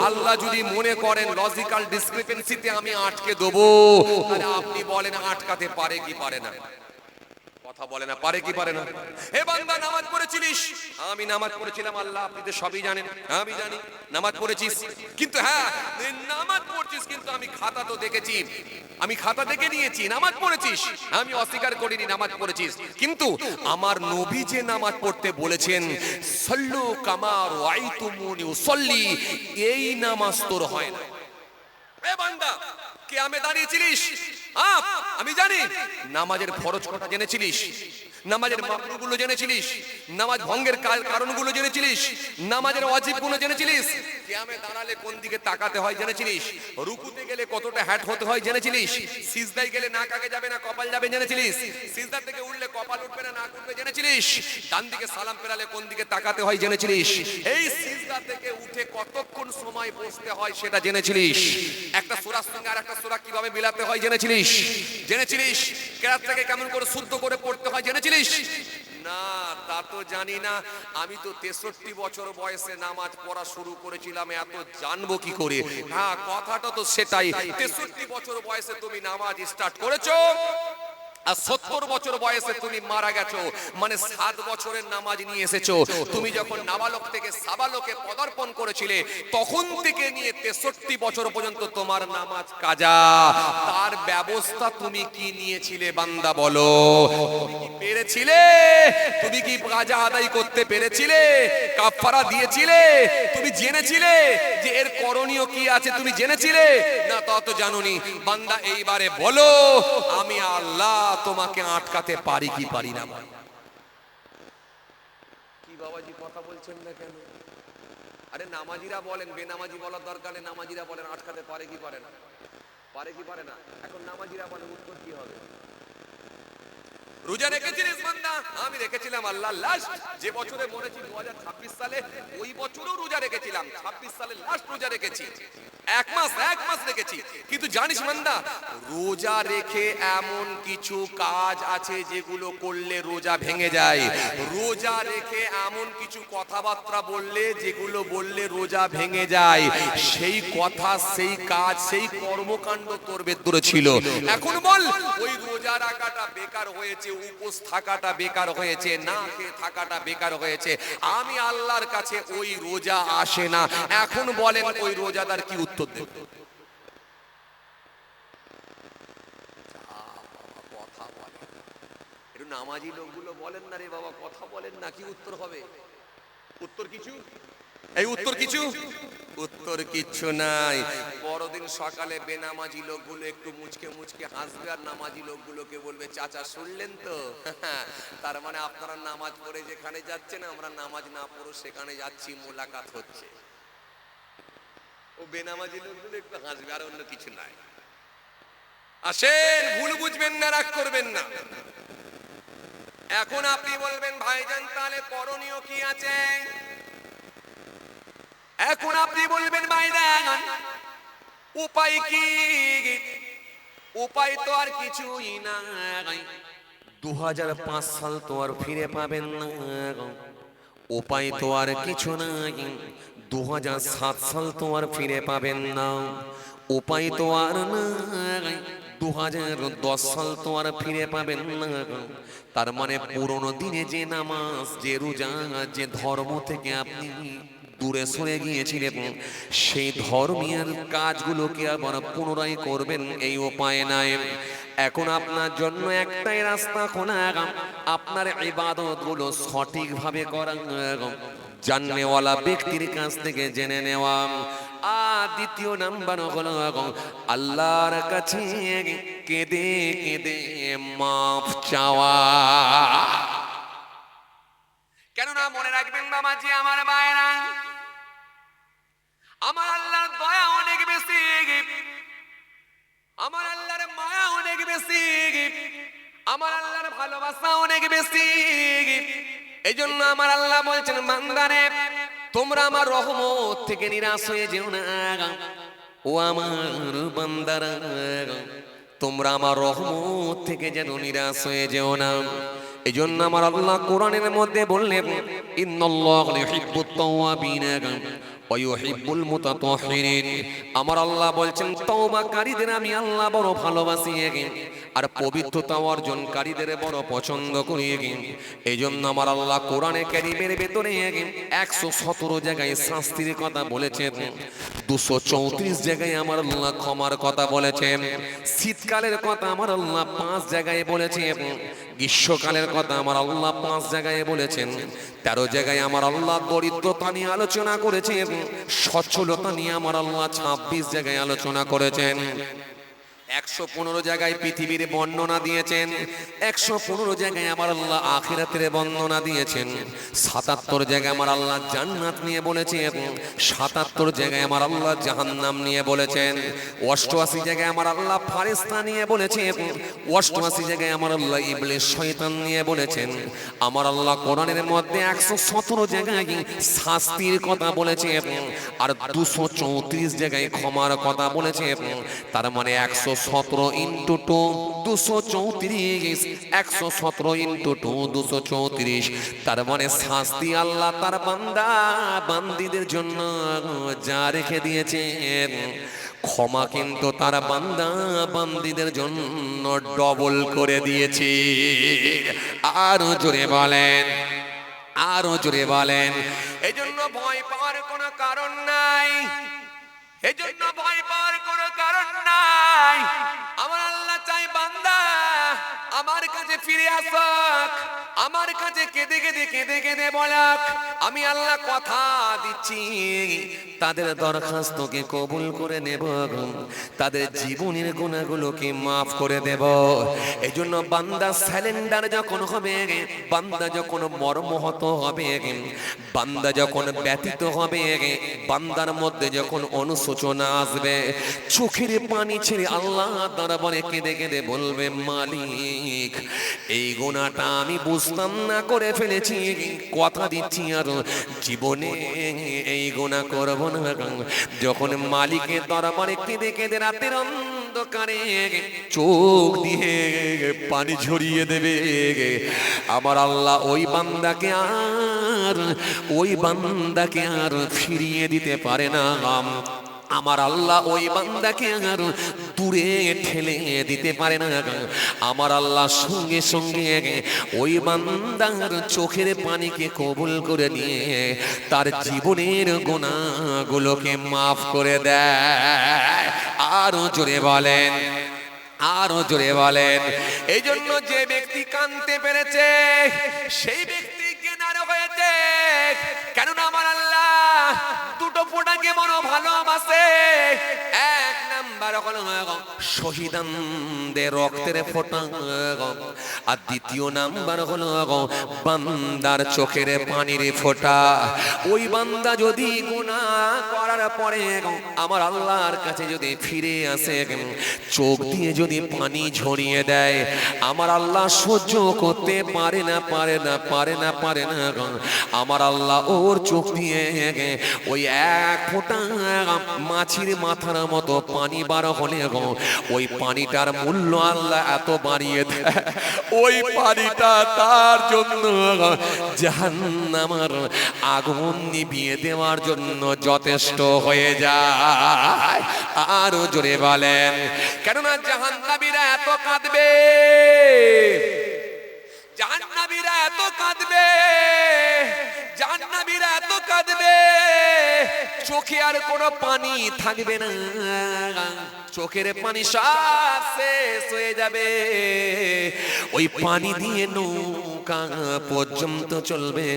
আল্লাহ যদি মনে করেন লজিক্যাল ডিসক্রিপেন্সিতে আমি আটকে দেবো, তাহলে আপনি বলেন আটকাতে পারে কি পারে না? কথা বলে না, পারে কি পারে না? হে বান্দা নামাজ পড়েছিলিস? আমি নামাজ পড়েছিলাম, আল্লাহ আপনি তো সবই জানেন, আমি জানি নামাজ পড়েছিস, কিন্তু হ্যাঁ নামাজ পড়ছিস, কিন্তু আমি খাতা তো দেখেছি, আমি খাতা দেখে নিয়েছি, নামাজ পড়েছিস, আমি অস্বীকার করিনি নামাজ পড়েছিস, কিন্তু আমার নবী যে নামাজ পড়তে বলেছেন সল্লু কামা রাআইতুমুনি উসাল্লি, এই নামাজ তোর হয় না। হে বান্দা কিয়ামে দাঁড়িয়েছিলিস, আমি জানি নামাজের ফরজ কটা জেনেছিলিস, নামাজের মাকরুহগুলো জেনেছিলিস, নামাজ ভঙ্গের কারণগুলো জেনেছিলিস, নামাজের ওয়াজিবগুলো জেনেছিলিস, কিয়ামে দাঁড়ালে কোন দিকে তাকাতে হয় জেনেছিলিস, রুকুতে গেলে কতটা হ্যাট হতে হয় জেনেছিলিস, সিজদায় গেলে নাক আগে যাবে না কপাল যাবে জেনেছিলিস, সিজদা থেকে উঠলে কপাল উঠবে না নাক উঠবে জেনেছিলিস, ডান দিকে সালাম ফেরালে কোন দিকে তাকাতে হয় জেনেছিলিস, এই সিজদা থেকে উঠে কতক্ষণ সময় বসতে হয় সেটা জেনেছিলিস, একটা সূরার সঙ্গে আরেকটা সূরা কিভাবে মিলাতে হয় জেনেছিলিস, জেনেছিলিস, কেরাত থেকে কেমন করে শুদ্ধ করে পড়তে হয় জেনেছিলিস? না তা তো জানি না, আমি তো 63 বছর বয়সে নামাজ পড়া শুরু করেছিলাম, এত জানবো কি করে? হ্যাঁ কথাটা তো সেটাই, 63 বছর বয়সে তুমি নামাজ স্টার্ট করেছো, আর 70 বছর বয়সে তুমি মারা গেছো, মানে 7 বছরের নামাজ নিয়ে এসেছো। তুমি যখন নাবালক থেকে সাবালকে পদার্পণ করেছিলে তখন থেকে নিয়ে 63 বছর পর্যন্ত তোমার নামাজ কাজা। তার ব্যবস্থা তুমি কি নিয়েছিলে বান্দা বলো? তুমি কি পেরেছিলে? তুমি কি কাজা আদায় করতে পেরেছিলে? কাফারা দিয়েছিলে? তুমি জেনেছিলে যে এর করণীয় কি আছে? তুমি জেনেছিলে না? তত জানোনি। বান্দা এইবারে বলো, আমি আল্লাহ তোমাকে আটকাতে পারি কি পারি না? কি বাবাজি কথা বলছেন না কেন? আরে নামাজিরা বলেন, বেনামাজি বলার দরকার নেই। নামাজিরা বলেন আটকাতে পারে কি পারে না? পারে কি পারে না? এখন নামাজিরা বলেন উত্তর কি হবে? রোজা রেখেছিলিস বান্দা? আমি রেখেছিলাম আল্লাহ লাস্ট যে বছরে মরেছি 2026 সালে, ওই বছরও রোজা রেখেছিলাম। 26 সালে লাস্ট রোজা রেখেছি, এক মাস রেখেছি। কিন্তু জানিস বান্দা, রোজা রেখে এমন কিছু কাজ আছে যেগুলো করলে রোজা ভেঙে যায়। রোজা রেখে এমন কিছু কথাবার্তা বললে যেগুলো বললে রোজা ভেঙে যায়। সেই কথা, সেই কাজ, সেই কর্মকাণ্ড তোর ভেতরে ছিল। এখন বল, ওই রোজা রাখাটা বেকার হয়েছে, উপোস থাকাটা বেকার হয়েছে, না খেয়ে থাকাটা বেকার হয়েছে। আমি আল্লাহর কাছে ওই রোজা আসে না। এখন বলেন ওই রোজাদার কি উত্তর দেবে? কথা বলেন একটু, নামাজি লোকগুলো বলেন না রে বাবা, কথা বলেন না, কি উত্তর হবে? উত্তর কিছু? এই উত্তর কিছু? উত্তর কিচ্ছু নাই। পরদিন সকালে বেনামাজি লোকগুলো একটু মুচকে মুচকে হাসবে, আর নামাজি লোকগুলোকে বলবে, চাচা শুনলেন তো? তার মানে আপনারা নামাজ পড়ে যেখানে যাচ্ছেন, আমরা নামাজ না পড়ে সেখানে যাচ্ছি, মোলাকাত হচ্ছে। ও বেনামাজি লোকগুলো একটু হাসবে, আর অন্য কিছু নাই। আসেন, ভুল বুঝবেন না, রাগ করবেন না। এখন আপনি বলবেন, ভাইজান তাহলে করণীয় কি আছে? এখন আপনি বলবেন, ভাইজান উপায় কি? উপায় তো আর কিছুই নাই। 2005 সাল তো আর ফিরে পাবেন না। উপায় তো আর কিছু নাই। 2007 সাল তো আর ফিরে পাবেন না। উপায় তো আর নাই। 2010 সাল তো আর ফিরে পাবেন না। তার মানে পুরনো দিনে যে নামাজ, যে রোজা, যে ধর্ম থেকে আপনি দূরে সরে গিয়েছিলেন, সেই ধর্মীয় কাজগুলোকে আবার পুনরায় করবেন, এই উপায় নাই। এখন আপনার জন্য একটাই রাস্তা খোলা, আপনার ইবাদতগুলো সঠিকভাবে করা, জাননেওয়ালা ব্যক্তির কাছ থেকে জেনে নেওয়া। আর দ্বিতীয় নাম্বার হলো আল্লাহর কাছে কেঁদে কেঁদে মাফ চাওয়া। কেননা মনে রাখবেন বাবাজি, আমার মায়েরা, আমার আল্লাহর দয়া অনেক বেশি, আমার আল্লাহর মায়া অনেক বেশি, আমার আল্লাহর ভালোবাসা অনেক বেশি। এই জন্য আমার আল্লাহ বলছেন, বান্দারে তোমরা আমার রহমত থেকে নিরাশ হয়ে যেও না। ও আমার বান্দারা, তোমরা আমার রহমত থেকে যেন নিরাশ হয়ে যেও না। এই জন্য আমার আল্লাহ কোরআনের মধ্যে বললেন, ইন্নাল্লাহু ইউহিব্বুত তাওয়াবিনা ওয়া ইউহিব্বুল মুতাতাহহিরিন। আমার আল্লাহ বলছেন, তওবাকারীদের আমি আল্লাহ বড় ভালোবাসি, আর পবিত্রতা অর্জনকারীদের বড় পছন্দ করি। এই জন্য আমার আল্লাহ কোরআনে কারীমের ভেতরে 117 জায়গায় শাস্তির কথা বলেছেন, 234 জায়গায় আমার আল্লাহ ক্ষমার কথা বলেছেন। শীতকালের কথা আমার আল্লাহ 5 জায়গায় বলেছেন। গ্রীষ্মকালের কথা আমার আল্লাহ 5 জায়গায় বলেছেন। 13 জায়গায় আমার আল্লাহ দরিদ্রতা নিয়ে আলোচনা করেছেন। সচ্ছলতা নিয়ে আমার আল্লাহ 26 জায়গায় আলোচনা করেছেন। 115 জায়গায় পৃথিবীর বর্ণনা দিয়েছেন। 115 জায়গায় আমার আল্লাহ আখিরাতের বর্ণনা দিয়েছেন। 77 জায়গায় আমার আল্লাহ জান্নাত নিয়ে বলেছেন। 77 জায়গায় আমার আল্লাহ জাহান্নাম নিয়ে বলেছেন। 88 জায়গায় আমার আল্লাহ ফারিস্তা নিয়ে বলেছেন। 88 জায়গায় আমার আল্লাহ ইবলিস শয়তান নিয়ে বলেছেন। আমার আল্লাহ কোরআনের মধ্যে 117 জায়গায় শাস্তির কথা বলেছেন, আর 234 জায়গায় ক্ষমার কথা বলেছেন। তার মানে 117 ইন্টু 2 234, 117 ইন্টু 2 234। তার মানে শাস্তি আল্লাহ তার বান্দা বান্দীদের জন্য যা রেখে দিয়েছেন, ক্ষমা কিন্তু তারা বান্দা বান্দীদের জন্য ডবল করে দিয়েছে। আরো জোরে বলেন, আরো জোরে বলেন। এই জন্য ভয় পাওয়ার কোনো কারণ নাই, এই জন্য ভয় পাওয়ার কোনো কারণ নাই। আমার আল্লাহ চাই বান্দা আমার কাছে ফিরে আসুক, আমার কাছে কেঁদে কেঁদে কেঁদে কেঁদে বলাক, আমি আল্লাহ কথা দিচ্ছি তাদের দরখাস্তকে কবুল করে নেব, তাদের জীবনের গুনাহগুলোকে মাফ করে দেব। এই জন্য বান্দা স্যালেন্ডার যখন হবে, বান্দা যখন মর্মহত হবে, বান্দা যখন ব্যথিত হবে, বান্দার মধ্যে যখন অনুশোচনা আসবে, চোখের পানি ছেড়ে আল্লাহ দরবারে কেঁদে কেঁদে বলবে, মালিক এই গুনাহটা আমি বুঝতাম না করে ফেলেছি, কথা দিচ্ছি আর জীবনে এই গুনাহ করব না। যখন মালিকের দরবারে কেঁদে কেঁদে রাতের অন্ধকারে চোখ দিয়ে পানি ঝরিয়ে দেবে, আমার আল্লাহ ওই বান্দাকে আর ফিরিয়ে দিতে পারে না। আমার আল্লাহ ওই বান্দাকে আর দূরে ঠেলে দিতে পারে না। আমার আল্লাহ সঙ্গে সঙ্গে ওই বান্দার চোখের পানিকে কবুল করে নিয়ে তার জীবনের গুনাহগুলোকে মাফ করে দেয়। আরো জোরে বলেন, আরো জোরে বলেন। এই জন্য যে ব্যক্তি কাঁদতে পেরেছে সেই ব্যক্তি জ্ঞান হয়েছে, কেননা আমার আল্লাহ দুটো ফোঁটাকে বড় ভালোবাসে। এক নাম্বার হলো শহীদানদের রক্তের ফোঁটা, আর দ্বিতীয় নাম্বার হলো বান্দার চোখের পানির ফোঁটা। ওই বান্দা যদি গুনাহ করার পরে আমার আল্লাহর কাছে যদি ফিরে আসে, চোখ দিয়ে যদি পানি ঝরিয়ে দেয়, আমার আল্লাহ সহ্য করতে পারে না, পারে না, পারে না, পারে না। আমার আল্লাহ ওর চোখ দিয়ে ওই এক ফোঁটা মাছির মাথার মতো পানি বার হলে ওই পানিটার মূল্য আল্লাহ এত বাড়িয়ে দেয়, ওই পানিটা তার জন্য জাহান্নামের আগুন নিভিয়ে দেওয়ার জন্য যথেষ্ট হয়ে যায়। আরো জোরে বলেন। কেননা জাহান্নামীরা এত কাঁদবে, জাহান্নামীরা এত কাঁদবে, জাহান্নামীরা এত কাঁদবে, চোখে আর কোনো পানি থাকবে না, চোখের পানি সব শেষ হয়ে যাবে। ওই পানি দিয়ে নৌকা পর্যন্ত চলবে।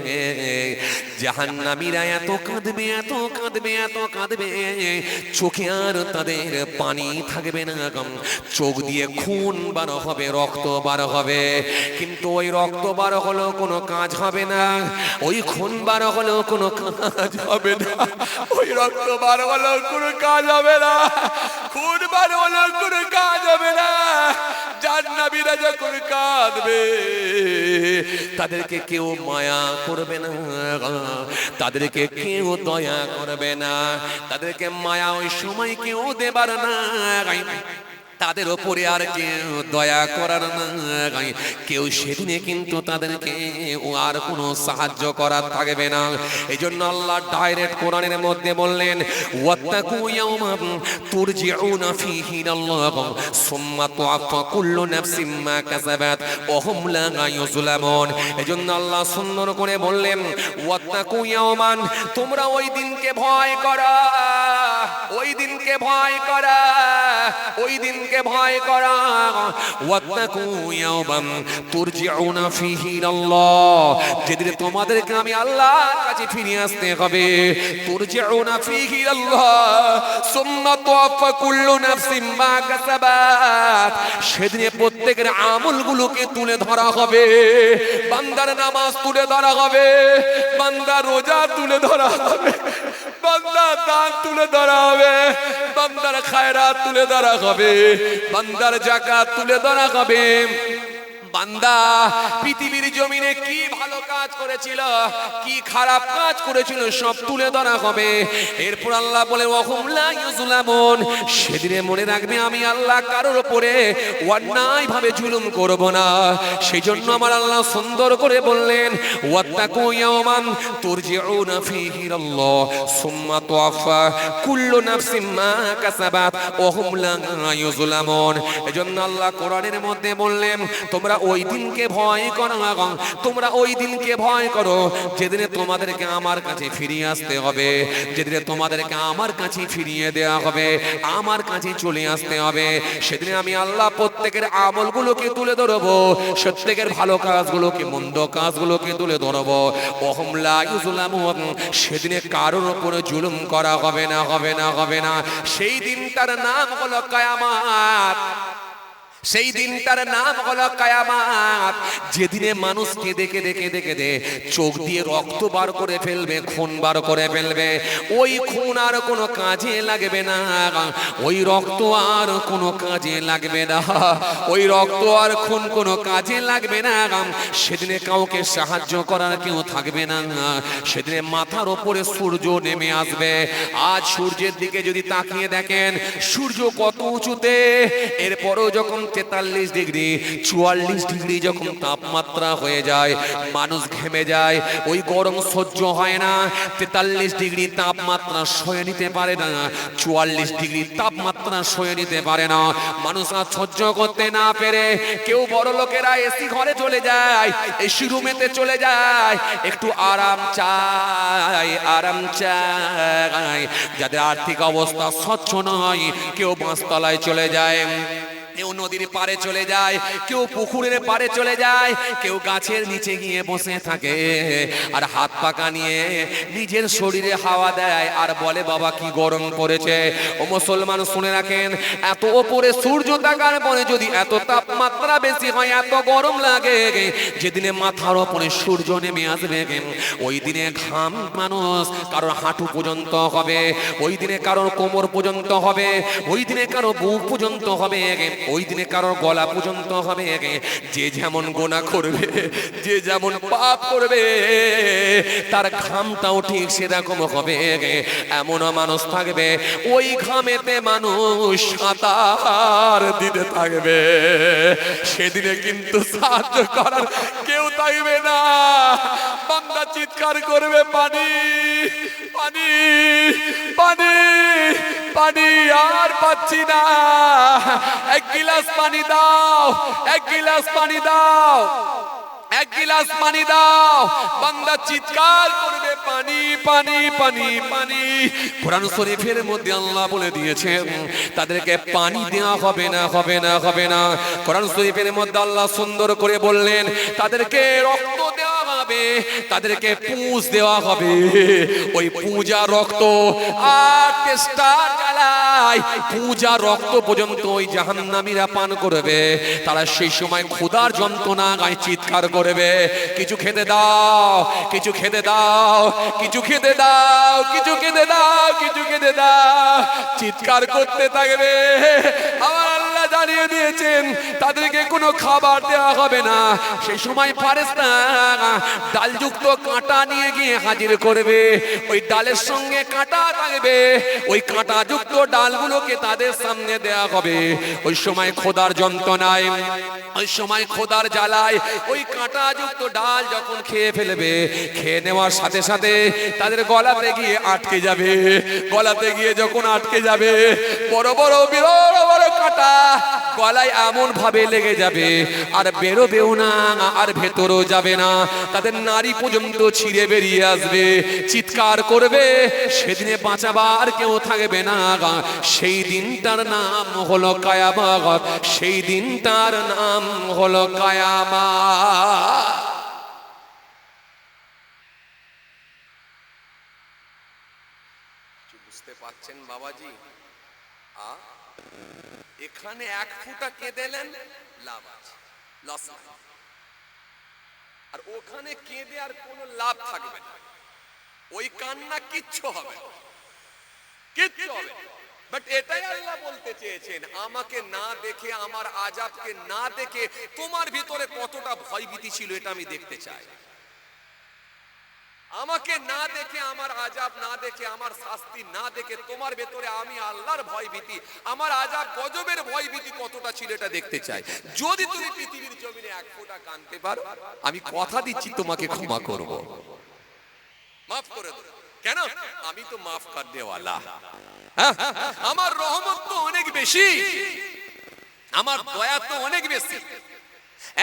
জাহান্নামীরা এত কাঁদবে, এত কাঁদবে, এত কাঁদবে, চোখে আর তাদের পানি থাকবে না। চোখ দিয়ে খুন বার হবে, রক্ত বার হবে, কিন্তু ওই রক্ত বার হলো কোনো কাজ হবে না, ওই খুন বার হলো কোনো কাজ হবে না, ওই রক্ত বার হলো কোনো কাজ হবে না, খুন বার হলো কোনো কাজ হবে না। জাহান্নামীরা যখন কাঁদবে তাদেরকে কেউ মায়া করবে না, তাদেরকে কেউ দয়া করবে না, তাদেরকে মায়া ওই সময় কেউ দেবার না, তাদের ওপরে আর কেউ দয়া করার না, কেউ সেদিনে কিন্তু তাদেরকে আর কোনো সাহায্য করার থাকবে না। এই জন্য আল্লাহ ডাইরেক্ট কোরআনের মধ্যে বললেন, ওয়াত্তাকু ইয়াওমান তুরজিউনা ফীহি ইলাল্লাহ সুম্মা তুআফা কুল্লু নাফসিম মা কাসাবাত ওয়া হুম লা ইউযলামুন। এই জন্য আল্লাহ সুন্দর করে বললেন, ওয়াত্তাকু ইয়াওমান, তোমরা ওই দিনকে ভয় করো, ওই দিনকে ভয় করো, ওই দিনকে ভয় করা। ওয়াত্তাকু ইয়াওমান তুরজিউনা ফীহি ইলাল্লাহ, যেদিন তোমাদেরকে আমি আল্লাহর কাছে ফিরে আসতে হবে। তুরজিউনা ফীহি ইলাল্লাহ সুম্মা তুআফা কুল্লু নাফসিম মা কাসাবাত, সেদিনে প্রত্যেকের আমলগুলোকে তুলে ধরা হবে। বান্দার নামাজ তুলে ধরা হবে, বান্দার রোজা তুলে ধরা হবে, বান্দার দান তুলে ধরা হবে, বান্দার খায়রাত তুলে ধরা হবে, বান্দার যাকাত তুলে ধরা হবে, বান্দা পৃথিবীর জমিনে কি ভালো কাজ করেছিল, কি খারাপ কাজ করেছিল, সব তুলে ধরা হবে। এরপর আল্লাহ বলে ওয়াহুম লা ইউজলামুন, সেদিনে মনে রাখবে আমি আল্লাহ কারোর উপরে অন্যায় ভাবে জুলুম করব না। সেই জন্য আমার আল্লাহ সুন্দর করে বললেন ওয়াত্তাকু ইয়াওমান তুরজিউনা ফীহি ইলাল্লাহ সুম্মা তুওয়াফা কুল্লু নাফসিন মা কাসাবাত ওয়া হুম লা ইউজলামুন। এজন্য আল্লাহ কোরআনের মধ্যে বললেন তোমরা ওই দিনকে ভয় করো, তোমরা ওই দিনকে ভয় করো যেদিনে তোমাদেরকে আমার কাছে ফিরিয়ে আসতে হবে, যেদিনে তোমাদেরকে আমার কাছে ফিরিয়ে দেওয়া হবে, আমার কাছে চলে আসতে হবে। সেদিনে আমি আল্লাহ প্রত্যেকের আমলগুলোকে তুলে ধরবো, প্রত্যেকের ভালো কাজগুলোকে, মন্দ কাজগুলোকে তুলে ধরবো। ওহুম লা ইউজলামুন, সেদিনে কারোর উপরে জুলুম করা হবে না, হবে না, হবে না। সেই দিনটার নাম হলো কিয়ামত। সেই দিনটার নাম হলো কিয়ামত, যেদিনে মানুষকে দেখে দেখে দেখে দে চোখ দিয়ে রক্ত বার করে ফেলবে, খুন বার করে ফেলবে। ওই খুন আর কোনো কাজে লাগবে না, ওই রক্ত আর কোনো কাজে লাগবে না, ওই রক্ত আর খুন কোনো কাজে লাগবে না। সেদিনে কাউকে সাহায্য করার কেউ থাকবে না। সেদিনে মাথার ওপরে সূর্য নেমে আসবে। আজ সূর্যের দিকে যদি তাকিয়ে দেখেন সূর্য কত উঁচুতে, এরপরও যখন 43 ডিগ্রি 44 ডিগ্রি যখন তাপমাত্রা হয়ে যায়, মানুষ ঘেমে যায়, ওই গরম সহ্য হয় না। 43 ডিগ্রি তাপমাত্রা সয়ে নিতে পারে না, 44 ডিগ্রি তাপমাত্রা সয়ে নিতে পারে না। মানুষ আর সহ্য করতে না পেরে কেউ বড় লোকেরা এসি ঘরে চলে যায়, এসি রুমেতে চলে যায়, একটু আরাম চায়, আরাম চায়। যাদের আর্থিক অবস্থা স্বচ্ছ নয় কেউ বাঁশতলায় চলে যায়, কেউ নদীর পাড়ে চলে যায়, কেউ পুকুরের পাড়ে চলে যায়, কেউ গাছের নিচে গিয়ে বসে থাকে আর হাত পাকা নিয়ে নিজের শরীরে হাওয়া দেয় আর বলে বাবা কি গরম পড়েছে। ও মুসলমান শুনে রাখেন, এত ওপরে সূর্য থাকার পরে যদি এত তাপমাত্রা বেশি হয়, এত গরম লাগে, যেদিনে মাথার ওপরে সূর্য নেমে আসবে ওই দিনে ঘাম মানুষ কারোর হাঁটু পর্যন্ত হবে, ওই দিনে কারোর কোমর পর্যন্ত হবে, ওই দিনে কারো বুক পর্যন্ত হবে, ওই দিনে কারোর গলা পর্যন্ত হবে। যে যেমন গোনা করবে, যে যেমন পাপ করবে, তার ঘামটাও ঠিক সেরকম হবে। এমনও মানুষ থাকবে ওই ঘামেতে মানুষ সাঁতার দিতে থাকবে, সেদিনে কিন্তু সাহায্য করার কেউ থাকবে না। বান্দা চিৎকার করবে পানি পানি পানি পানি, আর পাচ্ছি না, এক গিলাস পানি দাও, এক গিলাস পানি দাও, এক গিলাস পানি দাও। বান্দা চিৎকার করবে পানি পানি পানি পানি। কোরআন শরীফের মধ্যে আল্লাহ বলে দিয়েছেন তাদেরকে পানি দেওয়া হবে না, হবে না, হবে না। কোরআন শরীফের মধ্যে আল্লাহ সুন্দর করে বললেন তাদেরকে রক্ত দেওয়া হবে, তাদেরকে পুঁজ দেওয়া হবে। ওই পূজা রক্ত আর টেস্টার জ্বালায়, পূজা রক্ত পর্যন্ত ওই জাহান্নামীরা পান করবে। তারা সেই সময় ক্ষুধার যন্ত্রণা গায়ে চিৎকার করবে কিছু খেতে দাও, কিছু খেতে দাও, কিছু খেতে দাও, কিছু খেতে দাও, কিছু খেতে দাও, চিৎকার করতে থাকবে। আমার আল্লাহ জানিয়ে দিয়েছেন তাদেরকে কোনো খাবার দেওয়া হবে না। সেই সময় ফেরেশতা ডালযুক্ত কাঁটা নিয়ে গিয়ে হাজির করবে, ওই ডালের সঙ্গে কাঁটা থাকবে, ওই কাঁটাযুক্ত ডালগুলোকে তাদের সামনে দেয়া হবে। ওই সময় খোদার যন্ত্রণায়, ওই সময় খোদার জ্বালায় ওই কাঁটাযুক্ত ডাল যখন খেয়ে ফেলবে, খেয়ে নেওয়ার সাথে সাথে তাদের গলাতে গিয়ে আটকে যাবে। গলাতে গিয়ে যখন আটকে যাবে, বড় বড় বড় বড় কাঁটা গলায় এমন ভাবে লেগে যাবে আর বেরোবেও না, আর ভেতরও যাবে না, তাদের নারী পর্যন্ত ছিঁড়ে বেরিয়ে আসবে, চিৎকার করবে। সেদিনে বাঁচাবার কেউ থাকবে না। সেই দিনটার নাম হলো কিয়ামত, সেই দিনটার নাম হলো কিয়ামত। বুঝতে পারছেন বাবাজি? এখানে এক ফুটা কেঁদেলেন লাভ আছে, লস নাই। আর ওখানে কেঁদে আর কোনো লাভ থাকবে না, ওই কান্না কিচ্ছু হবে না, কিচ্ছু হবে না। বাট এটাই আল্লাহ বলতে চেয়েছেন, আমাকে না দেখে, আমার আযাবকে না দেখে তোমার ভিতরে কতটা ভয়ভীতি ছিল এটা আমি দেখতে চাই। আমাকে না দেখে, আমার আযাব না দেখে, আমার শাস্তি না দেখে তোমার ভেতরে আমি আল্লাহর ভয়ভীতি, আমার আযাব গজবের ভয়ভীতি কতটা ছিল এটা দেখতে চাই। যদি তুমি পৃথিবীর জমিনে এক ফোঁটা কাঁদতে পারো, আমি কথা দিচ্ছি তোমাকে ক্ষমা করব, মাফ করে দেব। কেন? আমি তো মাফ করতে ওয়ালা। আমার রহমত তো অনেক বেশি, আমার দয়া তো অনেক বেশি।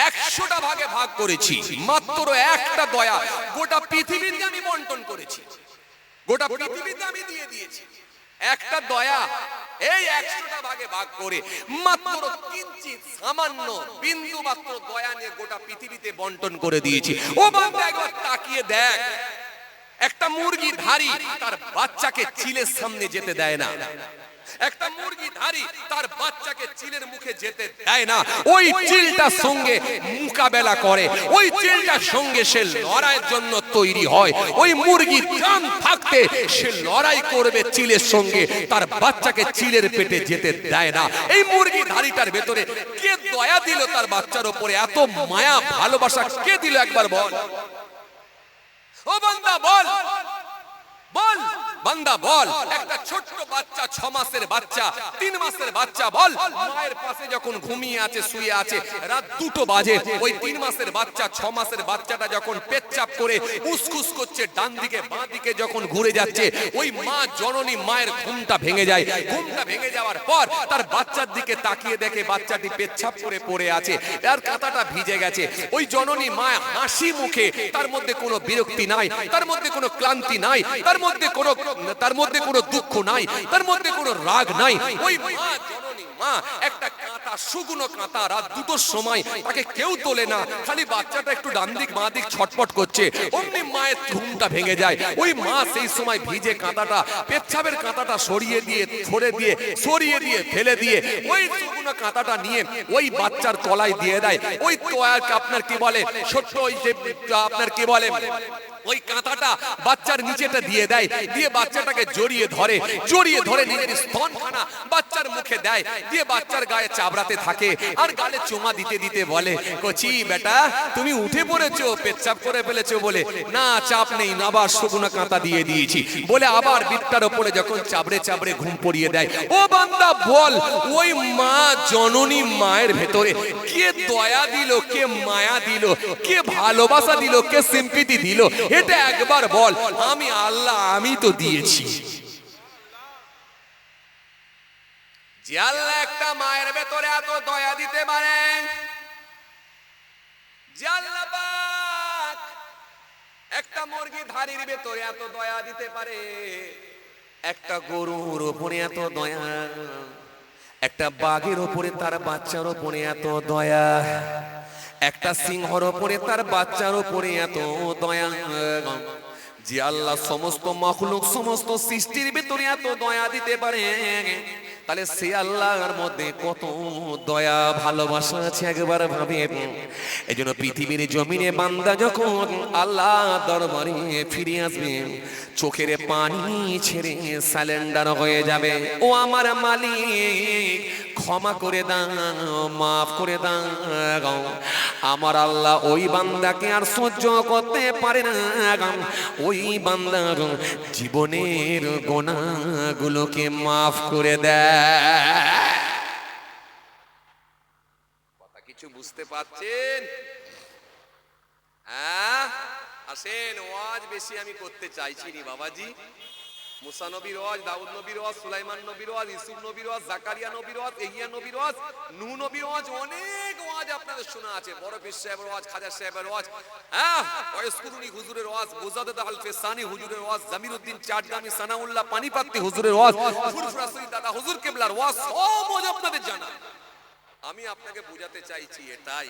100টা ভাগে ভাগ করেছি, মাত্র একটা দয়া গোটা পৃথিবীতে আমি বন্টন করেছি, গোটা পৃথিবীতে আমি দিয়ে দিয়েছি একটা দয়া। এই 100টা ভাগে ভাগ করে মাত্র কিঞ্চিত সামান্য বিন্দু মাত্র দয়া নিয়ে গোটা পৃথিবীতে বন্টন করে দিয়েছি। ও বান্দা একবার তাকিয়ে দেখ, একটা মুরগি ধারি তার বাচ্চাকে চিলের সামনে যেতে দেয় না, একটা মুরগি ধারি তার বাচ্চাকে চিলের মুখে যেতে দেয় না। ওই চিলটার সঙ্গে মোকাবেলা করে, ওই চিলটার সঙ্গে সে লড়াইয়ের জন্য তৈরি হয়। ওই মুরগি জান থাকতে সে লড়াই করবে চিলের সঙ্গে, তার বাচ্চাকে চিলের পেটে যেতে দেয় না। এই মুরগি ধারিটার ভেতরে কে দয়া দিল তার বাচ্চার উপরে? এত মায়া ভালোবাসা কে দিল একবার বল? ও বান্দা বল, বল বান্দা বল। একটা ছোট্ট বাচ্চা, 6 মাসের বাচ্চা, 3 মাসের বাচ্চা, বল মায়ের পাশে যখন ঘুমিয়ে আছে, শুয়ে আছে, রাত 2টো বাজে, ওই 3 মাসের বাচ্চা, 6 মাসের বাচ্চাটা যখন পেচ্ছাপ করে উসখুস করছে, ডান দিকে বাঁ দিকে যখন ঘুরে যাচ্ছে, ওই মা জননী মায়ের ঘুমটা ভেঙে যায়। ঘুমটা ভেঙে যাওয়ার পর তার বাচ্চার দিকে তাকিয়ে দেখে বাচ্চাটি পেচ্ছাপ করে পড়ে আছে, তার কাঁথাটা ভিজে গেছে। ওই জননী মা হাসি মুখে, তার মধ্যে কোনো বিরক্তি নাই, তার মধ্যে কোনো ক্লান্তি নাই, তার মধ্যে কোনো দুঃখ নাই, তার মধ্যে কোনো রাগ নাই। ওই মা জননী মা একটা কাঁথা, শুকনো কাঁথা, রাত 2টোর সময় তাকে কেউ তোলে না, খালি বাচ্চাটা একটু ডান দিক বাঁ দিক ছটফট করছে, অমনি মায়ের ঘুমটা ভেঙে যায়। ওই মা সেই সময় ভিজে কাঁথাটা, পেচ্ছাবের কাঁথাটা সরিয়ে দিয়ে, ফেলে দিয়ে ওই শুকনো কাঁথাটা নিয়ে ওই বাচ্চার তলায় দিয়ে দেয়। ওই তোয়াকে আপনার কি বলে, ছোট্ট ওই যে আপনার কি বলে, ওই কাঁথাটা বাচ্চার নিচেটা দিয়ে দেয়, দিয়ে বাচ্চাটাকে জড়িয়ে ধরে নিজের স্তনখানা বাচ্চার মুখে দেয়, দিয়ে বাচ্চার গায়ে চাবড়াতে থাকে আর গালে চুমা দিতে দিতে বলে, কচি বেটা তুমি উঠে পড়েছো, পেচ্ছাপ করে ফেলেছো বলে? না, চাপ নেই, আবার শুকনো কাঁথা দিয়ে দিয়েছি বলে আবার বিটটার উপরে যখন চাবড়ে ঘুম পড়িয়ে দেয়। ও বান্দা বল, ওই মা জননী মায়ের ভেতরে কে দয়া দিল, কে মায়া দিল, কে ভালোবাসা দিল, কে সিম্পিতি দিল? এটা একবার বল। আমি আল্লাহ, আমি তো দিয়েছি। যে আল্লাহ একটা মায়ের ভেতরে এত দয়া দিতে পারে, যে আল্লাহ পাক একটা মুরগি ধারির ভেতরে এত দয়া দিতে পারে, একটা গরুর উপরে এত দয়া, একটা বাঘের উপরে তার বাচ্চার উপরে এত দয়া, একটা সিংহর উপরে তার বাচ্চার উপরে এত দয়া, যে আল্লাহ সমস্ত মাখলুক, সমস্ত সৃষ্টির ভিতরে এত দয়া দিতে পারে, তাহলে সে আল্লাহর মধ্যে কত দয়া ভালোবাসা আছে একবার ভাবে। এই জন্য পৃথিবীর জমিনে বান্দা যখন আল্লাহ দরবারে ফিরে আসবে, চোখের পানি ছেড়ে সারেন্ডার হয়ে যাবে। ও আমার মালিক, ক্ষমা করে দাও, মাফ করে দাও। আমার আল্লাহ ওই বান্দাকে আর সহ্য করতে পারে না, ওই বান্দা জীবনের গুনাহগুলোকে মাফ করে দেয়। কথা কিছু বুঝতে পারছেন? হ্যাঁ, আসেন, ওয়াজ বেশি আমি করতে চাইছি নি বাবাজি। মুসা নবীর ওয়াজ, দাউদ নবীর ওয়াজ, সুলাইমান নবীর ওয়াজ, ইউসুফ নবীর ওয়াজ, জাকারিয়া নবীর ওয়াজ, ইহইয়া নবীর ওয়াজ, নূহ নবীর ওয়াজ, অনেক ওয়াজ আপনাদের শোনা আছে। বড় পীর সাহেবের ওয়াজ, খাজা সাহেবের ওয়াজ, হ্যাঁ, ওয়াইসকুরুনি হুজুরের ওয়াজ, মুজাদ্দেদ আল ফেসানি হুজুরের ওয়াজ, জামিরউদ্দিন চাটগামি, সানাউল্লাহ পানিপাত্তি হুজুরের ওয়াজ, ফুরফুরাসি দাদা হুজুর কিবলার ওয়াজ, সব ওয়াজ আপনাদের জানা। আমি আপনাকে বোঝাতে চাইছি এটাই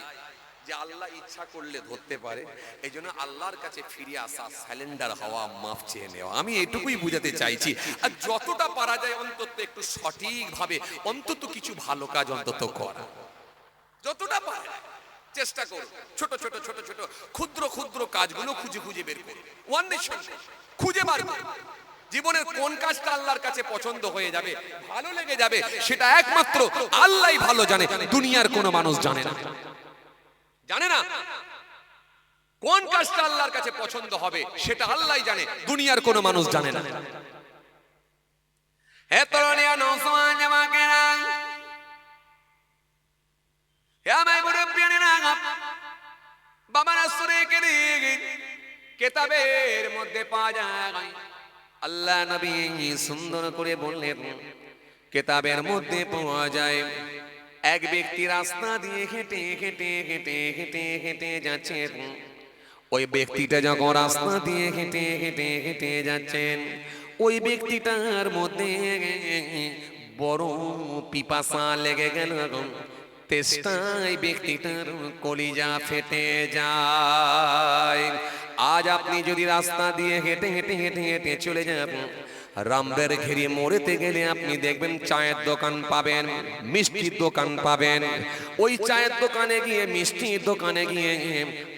যে আল্লাহ ইচ্ছা করলে ধরতে পারে, এই জন্য আল্লাহর কাছে ফিরে আসা, সারেন্ডার হওয়া, মাফ চেয়ে নেওয়া। আমি এটুকুই বুঝাতে চাইছি। আর যতটা পারা যায় অন্তত একটু সঠিকভাবে অন্তত কিছু ভালো কাজ অন্তত করা, যতটা পারা যায় চেষ্টা করুন। ছোট ছোট ছোট ছোট ক্ষুদ্র ক্ষুদ্র কাজগুলো খুঁজে খুঁজে বের করুন, অন্বেষণ খুঁজে বার করুন। জীবনের কোন কাজটা আল্লাহর কাছে পছন্দ হয়ে যাবে, ভালো লেগে যাবে, সেটা একমাত্র আল্লাহই ভালো জানে, দুনিয়ার কোনো মানুষ জানে না। জানে না কোন কাজটা আল্লাহর কাছে পছন্দ হবে, সেটা আল্লাহই জানে, দুনিয়ার কোনো মানুষ জানে না। হে তরুণিয়া নওজওয়ান জামাকেরা, হে আমার মুরব্বিয়ানেরা, বাবারা সূরা কিতাবের মধ্যে পাওয়া যায়, আল্লাহ নবী সুন্দর করে বললেন, কিতাবের মধ্যে পাওয়া যায় এক ব্যক্তি রাস্তা দিয়ে হেঁটে হেঁটে হেঁটে হেঁটে হেঁটে যাচ্ছেন। ওই ব্যক্তিটা যখন রাস্তা দিয়ে হেঁটে হেঁটে হেঁটে যাচ্ছেন, ওই ব্যক্তিটার মধ্যে বড় পিপাসা লেগে গেল, তেষ্টায় ব্যক্তিটার কলিজা ফেটে যায়। আজ আপনি যদি রাস্তা দিয়ে হেঁটে হেঁটে হেঁটে হেঁটে চলে যান, রামদের ঘেরি মোড়েতে গেলে আপনি দেখবেন চায়ের দোকান পাবেন, মিষ্টির দোকান পাবেন। ওই চায়ের দোকানে গিয়ে, মিষ্টির দোকানে গিয়ে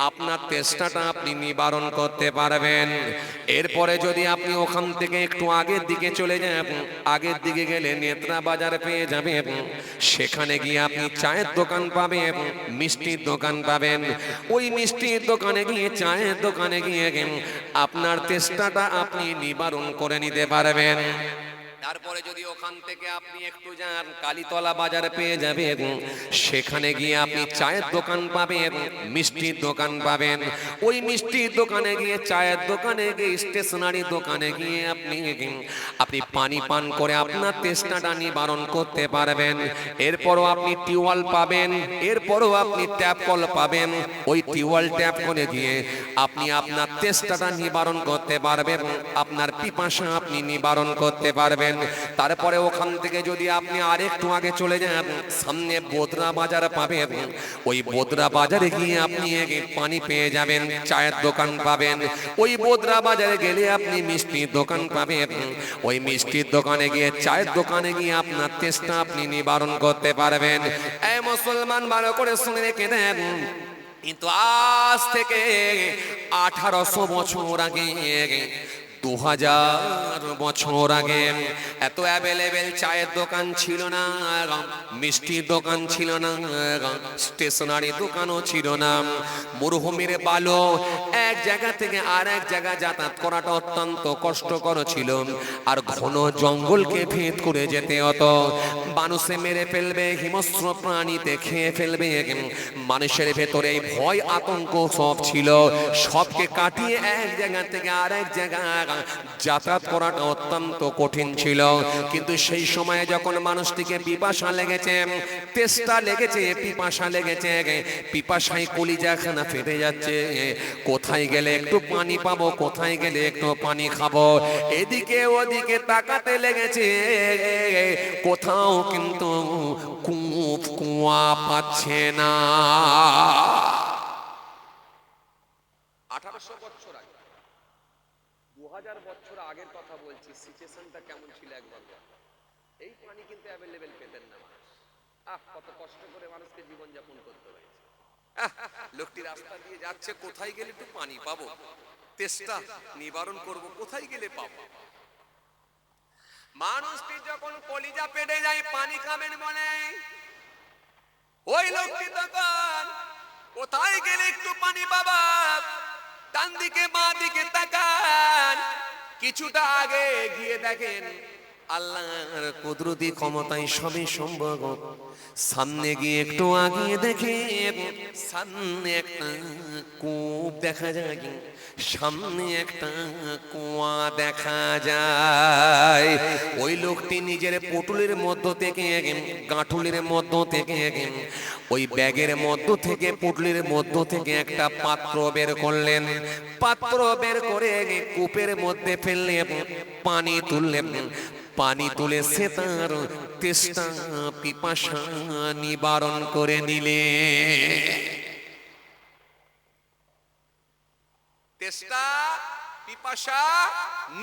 আপনার তেষ্টাটা আপনি নিবারণ করতে পারবেন। এরপরে যদি আপনি ওখান থেকে একটু আগের দিকে চলে যান, আগের দিকে গেলে নেত্রা বাজার পেয়ে যাবেন, সেখানে গিয়ে আপনি চায়ের দোকান পাবেন, মিষ্টির দোকান পাবেন। ওই মিষ্টির দোকানে গিয়ে, চায়ের দোকানে গিয়ে আপনার তেষ্টাটা আপনি নিবারণ করে নিতে পারবেন। তারপরে যদি ওখান থেকে আপনি একটু যান, কালীতলা বাজার পেয়ে যাবেন, সেখানে গিয়ে আপনি চায়ের দোকান পাবেন, মিষ্টির দোকান পাবেন। ওই মিষ্টির দোকানে গিয়ে, চায়ের দোকানে গিয়ে, স্টেশনারি দোকানে গিয়ে আপনি পানি পান করে আপনার তেষ্টাটা নিবারণ করতে পারবেন। এরপরও আপনি টিউবওয়েল পাবেন, এরপরও আপনি ট্যাপ কল পাবেন। ওই টিউবওয়েল ট্যাপ করে গিয়ে আপনি আপনার তেষ্টাটা নিবারণ করতে পারবেন, আপনার পিপাসা আপনি নিবারণ করতে পারবেন। তারপরে ওখান থেকে যদি আপনি আরেকটু আগে চলে যান, সামনে বোদরা বাজার পাবেন। ওই বোদরা বাজারে গিয়ে আপনি পানি পেয়ে যাবেন, চায়ের দোকান পাবেন। ওই বোদরা বাজারে গেলে আপনি মিষ্টির দোকান পাবেন। ওই মিষ্টির দোকানে গিয়ে, চায়ের দোকানে গিয়ে আপনার তেষ্টা আপনি নিবারণ করতে পারবেন। এই মুসলমান, ভালো করে শুনে রেখে দেন, কিন্তু আজ থেকে 1800 বছর আগে, 2000 বছর আগে এত অ্যাভেলেবেল চায়ের দোকান ছিল না, মিষ্টির দোকান ছিল না, স্টেশনারি দোকানও ছিল না। মরুভূমির বালু, এক জায়গা থেকে আর এক জায়গা যাতায়াত করাটা অত্যন্ত কষ্টকর ছিল। আর ঘন জঙ্গলকে ভেদ করে যেতে হতো। মানুষে মেরে ফেলবে, হিংস্র প্রাণীতে খেয়ে ফেলবে, মানুষের ভেতরে ভয় আতঙ্ক সব ছিল। সবকে কাটিয়ে এক জায়গা থেকে আর এক জায়গা যাতায়াত করাটা অত্যন্ত কঠিন ছিল। কিন্তু সেই সময়ে যখন মানুষটিকে পিপাসা লেগেছে, তেষ্টা লেগেছে, পিপাসা লেগেছে, পিপাসায় কলিজাখানা ফেটে যাচ্ছে, কোথায় গেলে একটু পানি পাবো, কোথায় গেলে একটু পানি খাবো, এদিকে ওদিকে তাকাতে লেগেছে, কোথাও কিন্তু কূপ কুয়া পাচ্ছে না। 1800 বছর আগে, 2000 বছর আগের কথা বলছি, সিচুয়েশনটা কেমন ছিল একবার। এই পানি কিন্তু অ্যাভেলেবেল পেতেন না মানুষ। কত কষ্ট করে মানুষকে জীবন যাপন করতে হয়েছে। লোকটি রাস্তা দিয়ে যাচ্ছে, কোথায় গেলে একটু পানি পাবো, তেষ্টা নিবারণ করব, কোথায় গেলে পাবো। মানুষটি যখন কলিজা পেটে যায় পানি খাবেন বলে, ওই লোকটি তখন কোথায় গেলে একটু পানি পাবা, ডান দিকে বাঁ দিকে তাকান, কিছুটা আগে গিয়ে দেখেন আল্লাহর কুদরতি ক্ষমতায় সবই সম্ভব। সামনে গিয়ে একটু আগিয়ে দেখেন, সামনে একটা কূপ দেখা যায়, সামনে একটা কুয়া দেখা যায়। ওই লোকটি নিজের পুটুলের মধ্য থেকে, গাঁঠুলের মধ্য থেকে, ওই ব্যাগের মধ্য থেকে, পুটুলের মধ্য থেকে একটা পাত্র বের করলেন। পাত্র বের করে কূপের মধ্যে ফেললেন, পানি তুললেন। পানি তুলে সে তার তেষ্টা পিপাসা নিবারণ করে নিলে। তেষ্টা পিপাসা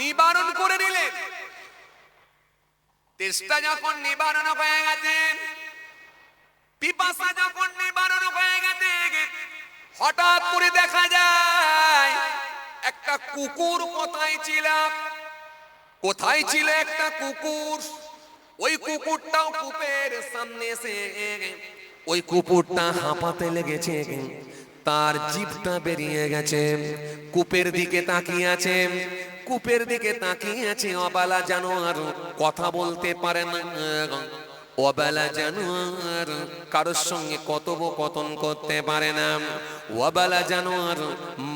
নিবারণ করে নিলেন। তেষ্টা যখন নিবারণ হয়ে গেছে, পিপাসা যখন নিবারণ হয়ে গেছে, হঠাৎ করে দেখা যায় একটা কুকুর কোথায় ছিল, কোথায় ছিল একটা কুকুর, ওই কুকুরটাও কূপের সামনে এসে ওই কুকুরটা হাঁপাতে লেগেছে, তার জিভটা বেরিয়ে গেছে, কূপের দিকে তাকিয়ে আছে, কূপের দিকে তাকিয়ে আছে। অবালা জানোয়ার, কথা বলতে পারে না, অবেলা জানোয়ার, কারোর সঙ্গে কথোপকথন করতে পারে না, অবেলা জানোয়ার,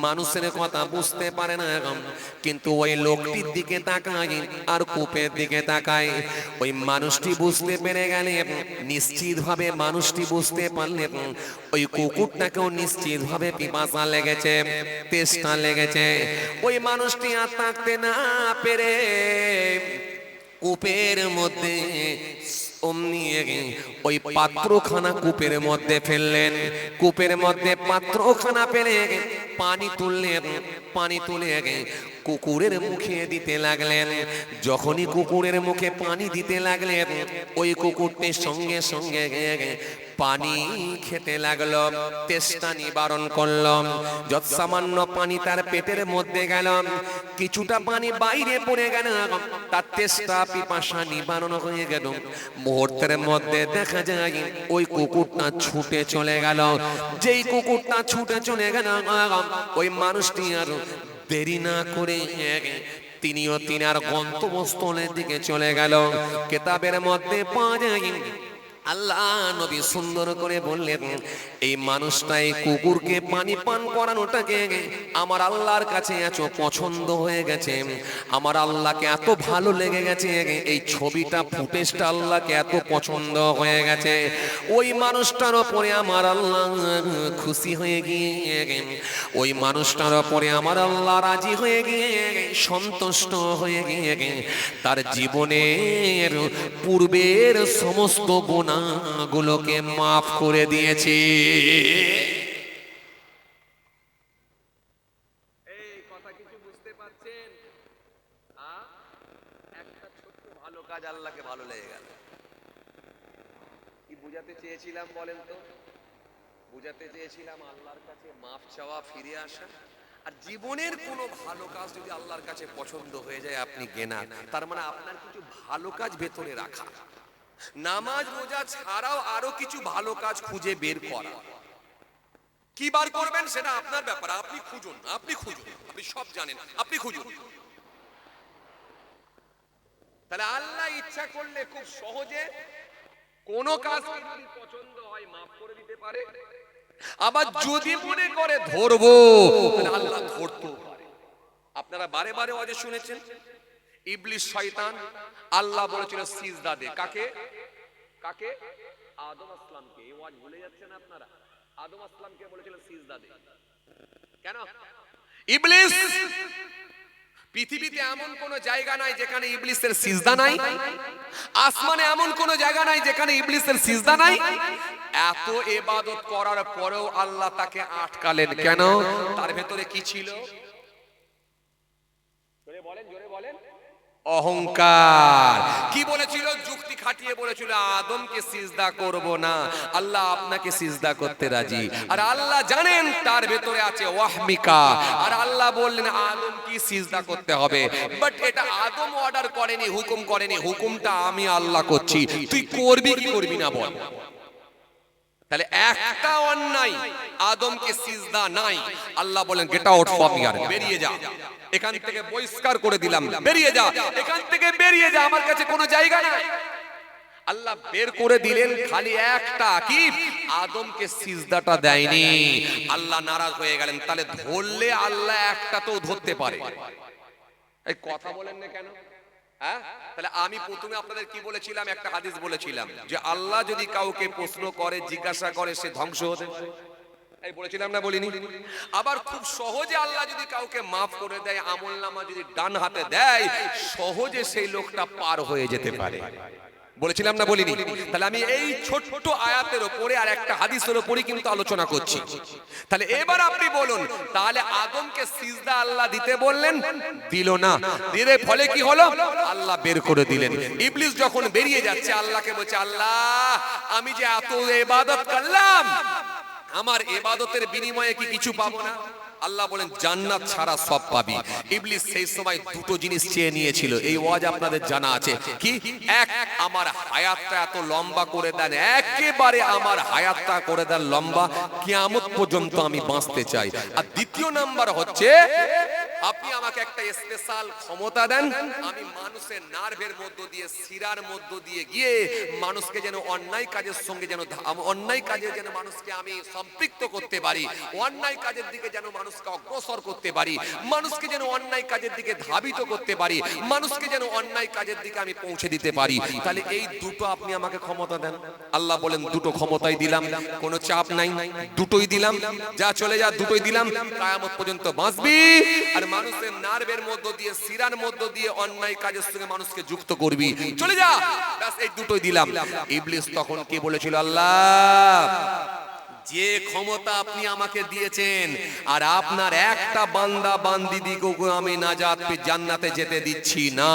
মানুষের কথা বুঝতে পারে না। কিন্তু ওই লোকটির দিকে তাকায় আর কূপের দিকে তাকায়, ওই মানুষটি বুঝতে পেরে গেলে, নিশ্চিত ভাবে মানুষটি বুঝতে পারলে ওই কুকুরটাকেও নিশ্চিত ভাবে পিপাসা লেগেছে, তেষ্টা লেগেছে। ওই মানুষটি আর থাকতে না পেরে কূপের মধ্যে অমনি ওই পাত্রখানা কূপের মধ্যে ফেললেন, কূপের মধ্যে পাত্রখানা ফেলে পানি তুললেন, পানি তুলে কুকুরের মুখে দিতে লাগলেন। যখনই কুকুরের মুখে পানি দিতে লাগলেন, ওই কুকুরটি সঙ্গে সঙ্গে পানি খেতে লাগলো, তেষ্টা নিবারণ করলো। যত সামান্য পানি তার পেটের মধ্যে গেল, কিছুটা পানি বাইরে পড়ে গেল, তার তেষ্টা পিপাসা নিবারণ হয়ে গেল। মুহূর্তের মধ্যে দেখা যায় ওই কুকুরটা ছুটে চলে গেল। যেই কুকুরটা ছুটে চলে গেল, ওই মানুষটি আর দেরি না করে তিনিও তিনার গন্তব্যস্থলের দিকে চলে গেল। কিতাবের মধ্যে পাওয়া যায়, আল্লাহ নবী সুন্দর করে বললেন, এই মানুষটাই কুকুরকে পানি পান করানোটাকে আমার আল্লাহর কাছে এত পছন্দ হয়ে গেছে, আমার আল্লাহকে এত ভালো লেগে গেছে, এই ছবিটা ফুটেজটা আল্লাহকে এত পছন্দ হয়ে গেছে। ওই মানুষটার উপরে আমার আল্লাহ খুশি হয়ে গিয়ে, ওই মানুষটার উপরে আমার আল্লাহ রাজি হয়ে গিয়ে, সন্তুষ্ট হয়ে গিয়ে তার জীবনের পূর্বের সমস্ত গুনাহগুলোকে মাফ করে দিয়েছে। এই কথা কিছু বুঝতে পারছেন? একটা ছোট্ট ভালো কাজ আল্লাহকে ভালো লেগে গেল। কি বুঝাতে চেয়েছিলাম বলেন তো? বুঝাতে চেয়েছিলাম আল্লাহর কাছে মাফ চাওয়া, ফিরে আসা। আর জীবনের কোনো ভালো কাজ যদি আল্লাহর কাছে পছন্দ হয়ে যায়, আপনি জ্ঞান, তার মানে আপনার কিছু ভালো কাজ ভেতরে রাখা। নামাজ রোজা ছাড়াও আরো কিছু ভালো কাজ খুঁজে বের করা। কি বার করবেন সেটা আপনার ব্যাপার, আপনি খুঁজুন, আপনি খুঁজুন, আপনি সব জানেন, আপনি খুঁজুন। তাহলে আল্লাহ ইচ্ছা করলে খুব সহজে কোন কাজ যদি পছন্দ হয় মাফ করে দিতে পারে। আবার যদি মনে করে ধরবো, তাহলে আল্লাহ ধরতেও পারে। আপনারা বারে বারে ওয়াজে শুনেছেন, ইবলিস শয়তান আল্লাহ বলেছিল সিজদা দে। কাকে? কাকে? আদম আসলামকে। এই ওয়াজ ভুলে যাচ্ছেন আপনারা? আদম আসলামকে বলেছিল সিজদা দে। কেন? ইবলিস, পৃথিবীতে এমন কোন জায়গা নাই যেখানে ইবলিসের সিজদা নাই, আসমানে এমন কোন জায়গা নাই যেখানে ইবলিসের সিজদা নাই। এত ইবাদত করার পরেও আল্লাহ তাকে আটকালেন কেন? তার ভেতরে কি ছিল? জোরে বলেন, জোরে বলেন। অহংকার। কি বলেছিল? যুক্তি খাটিয়ে বলেছিল আদমকে সিজদা করব না, আল্লাহ আপনাকে সিজদা করতে রাজি। আর আল্লাহ জানেন তার ভেতরে আছে ওয়াহমিকা। আর আল্লাহ বললেন আদম কি সিজদা করতে হবে, বাট এটা আদম অর্ডার করেনি, হুকুম করেনি, হুকুমটা আমি আল্লাহ করছি, তুই করবি কি করবি না বল। তাহলে একটা অন্যায়, আদমকে সিজদা নাই, আল্লাহ বলেন গেট আউট ফ্রম হিয়ার, বেরিয়ে যা এখান থেকে, বহিষ্কার করে দিলাম, বেরিয়ে যা এখান থেকে, বেরিয়ে যা, আমার কাছে কোনো জায়গা নাই। আল্লাহ বের করে দিলেন, খালি একটা কি, আদমকে সিজদাটা দেয়নি। আল্লাহ নারাজ হয়ে গেলেন। তাহলে ধরলে আল্লাহ একটা তো ধরতে পারে। এই কথা বলেন না কেন? তাহলে আমি প্রথমে আপনাদের কি বলেছিলাম? একটা হাদিস বলেছিলাম যে আল্লাহ যদি কাউকে প্রশ্ন করে, জিজ্ঞাসা করে, সে ধ্বংস হতে, এই বলেছিলাম না, বলিনি? আবার খুব সহজে আল্লাহ যদি কাউকে মাফ করে দেয়, আমলনামা যদি ডান হাতে দেয়, সহজে সেই লোকটা পার হয়ে যেতে পারে। বলেছিলাম না, বলিনি? তাহলে আমি এই ছোট্ট আয়াতের উপরে আর একটা হাদিসের উপরে কিন্তু আলোচনা করছি। তাহলে এবার আপনি বলুন, তাহলে আদমকে সিজদা আল্লাহ দিতে বললেন, দিল না, দিলে ফলে কি হলো? আল্লাহ বের করে দিলেন। ইবলিস যখন বেরিয়ে যাচ্ছে, আল্লাহকে বলছে আল্লাহ আমি যে এত ইবাদত করলাম, আমার ইবাদতের বিনিময়ে কি কিছু পাবো না? আল্লাহ বলেন জান্নাত ছাড়া সব পাবি। ইবলিস সেই সময় দুটো জিনিস চেয়ে নিয়েছিল, এই ওয়াজ আপনাদের জানা আছে কি? এক, আমার হায়াতটা এত লম্বা করে দেন, একেবারে আমার হায়াতটা করে দেন লম্বা, কিয়ামত পর্যন্ত আমি বাঁচতে চাই। আর দ্বিতীয় নাম্বার হচ্ছে আপনি আমাকে একটা স্পেশাল ক্ষমতা দেন, আমি মানুষের নার্ভের মধ্য দিয়ে, শিরার মধ্য দিয়ে গিয়ে মানুষকে যেন অন্যায় কাজের সঙ্গে যেন অন্যায় কাজে যেন মানুষকে আমি সম্পৃক্ত করতে পারি, অন্যায় কাজের দিকে যেন মানুষকে অগ্রসর করতে পারি, মানুষকে যেন অন্যায় কাজের দিকে ধাবিত করতে পারি, মানুষকে যেন অন্যায় কাজের দিকে আমি পৌঁছে দিতে পারি। তাহলে এই দুটো আপনি আমাকে ক্ষমতা দেন। আল্লাহ বলেন দুটো ক্ষমতাই দিলাম, কোনো চাপ নাই, দুটোই দিলাম, যা চলে যা, দুটোই দিলাম, কিয়ামত পর্যন্ত বাঁচবি আর মানুষের নার্ভের মধ্য দিয়ে, শিরার মধ্য দিয়ে অন্যায় কাজের সঙ্গে মানুষকে যুক্ত করবি, চলে যা, ব্যাস এই দুটোই দিলাম। ইবলিস তখন কি বলেছিল? আল্লাহ, যে ক্ষমতা আপনি আমাকে দিয়েছেন আর আপনার একটা বান্দা বান্দিদিকে আমি নাজাত পেয়ে জান্নাতে যেতে দিচ্ছি না।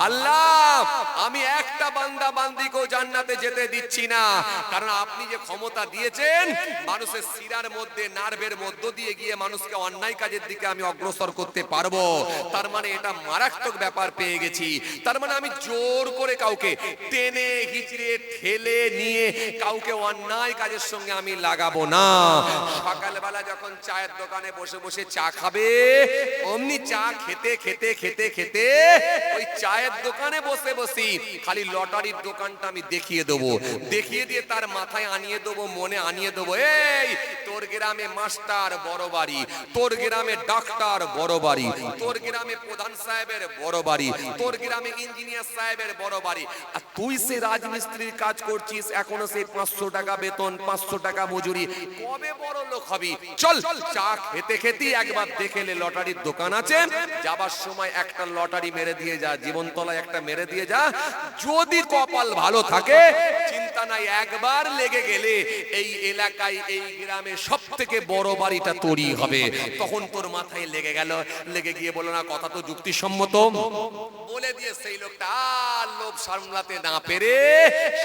আল্লাহ, আমি একটা বান্দা বান্দিকেও জান্নাতে যেতে দিচ্ছি না, কারণ আপনি যে ক্ষমতা দিয়েছেন মানুষের শিরার মধ্যে, নার্ভের মধ্য দিয়ে গিয়ে মানুষকে অন্যায় কাজের দিকে আমি অগ্রসর করতে পারবো, তার মানে এটা মারাত্মক ব্যাপার পেয়ে গেছি। তার মানে আমি জোর করে কাউকে টেনে হিচড়ে ঠেলে নিয়ে কাউকে অন্যায় কাজের সঙ্গে আমি লাগাবো না। সকালবেলা যখন চায়ের দোকানে বসে বসে চা খাবে, অমনি চা খেতে খেতে খেতে খেতে ওই চায়ের দোকানে বসে বসি খালি লটারির দোকানটা আমি দেখিয়ে দেবো, দেখিয়ে দিয়ে তার মাথায় আনিয়ে দেবো, মনে আনিয়ে দেবো, এই তোর গ্রামে মাস্টার বড় বাড়ি, তোর গ্রামে ডাক্তার বড় বাড়ি, তোর গ্রামে প্রধান সাহেবের বড় বাড়ি, তোর গ্রামে ইঞ্জিনিয়ার সাহেবের বড় বাড়ি, আর তুই সে রাজমিস্ত্রির কাজ করছিস, এখনো সেই 500 টাকা বেতন, 500 টাকা মজুরি, কবে বড় লোক হবি? চল চা খেতে খেতে একবার দেখেলে লটারির দোকান আছে, যাবার সময় একটা লটারি মেরে দিয়ে যা, জীবনতলায় একটা মেরে দিয়ে যা, যদি কপাল ভালো থাকে চিন্তা নাই, একবার লেগে গেলে এই এলাকায়, এই গ্রামে সব থেকে বড় বাড়িটা তৈরি হবে। তখন তোর মাথায় লেগে গেল, লেগে গিয়ে বলো না কথা তো যুক্তিসম্মত, বলে দিয়ে সেই লোকটা আর লোভ সামলাতে না পেরে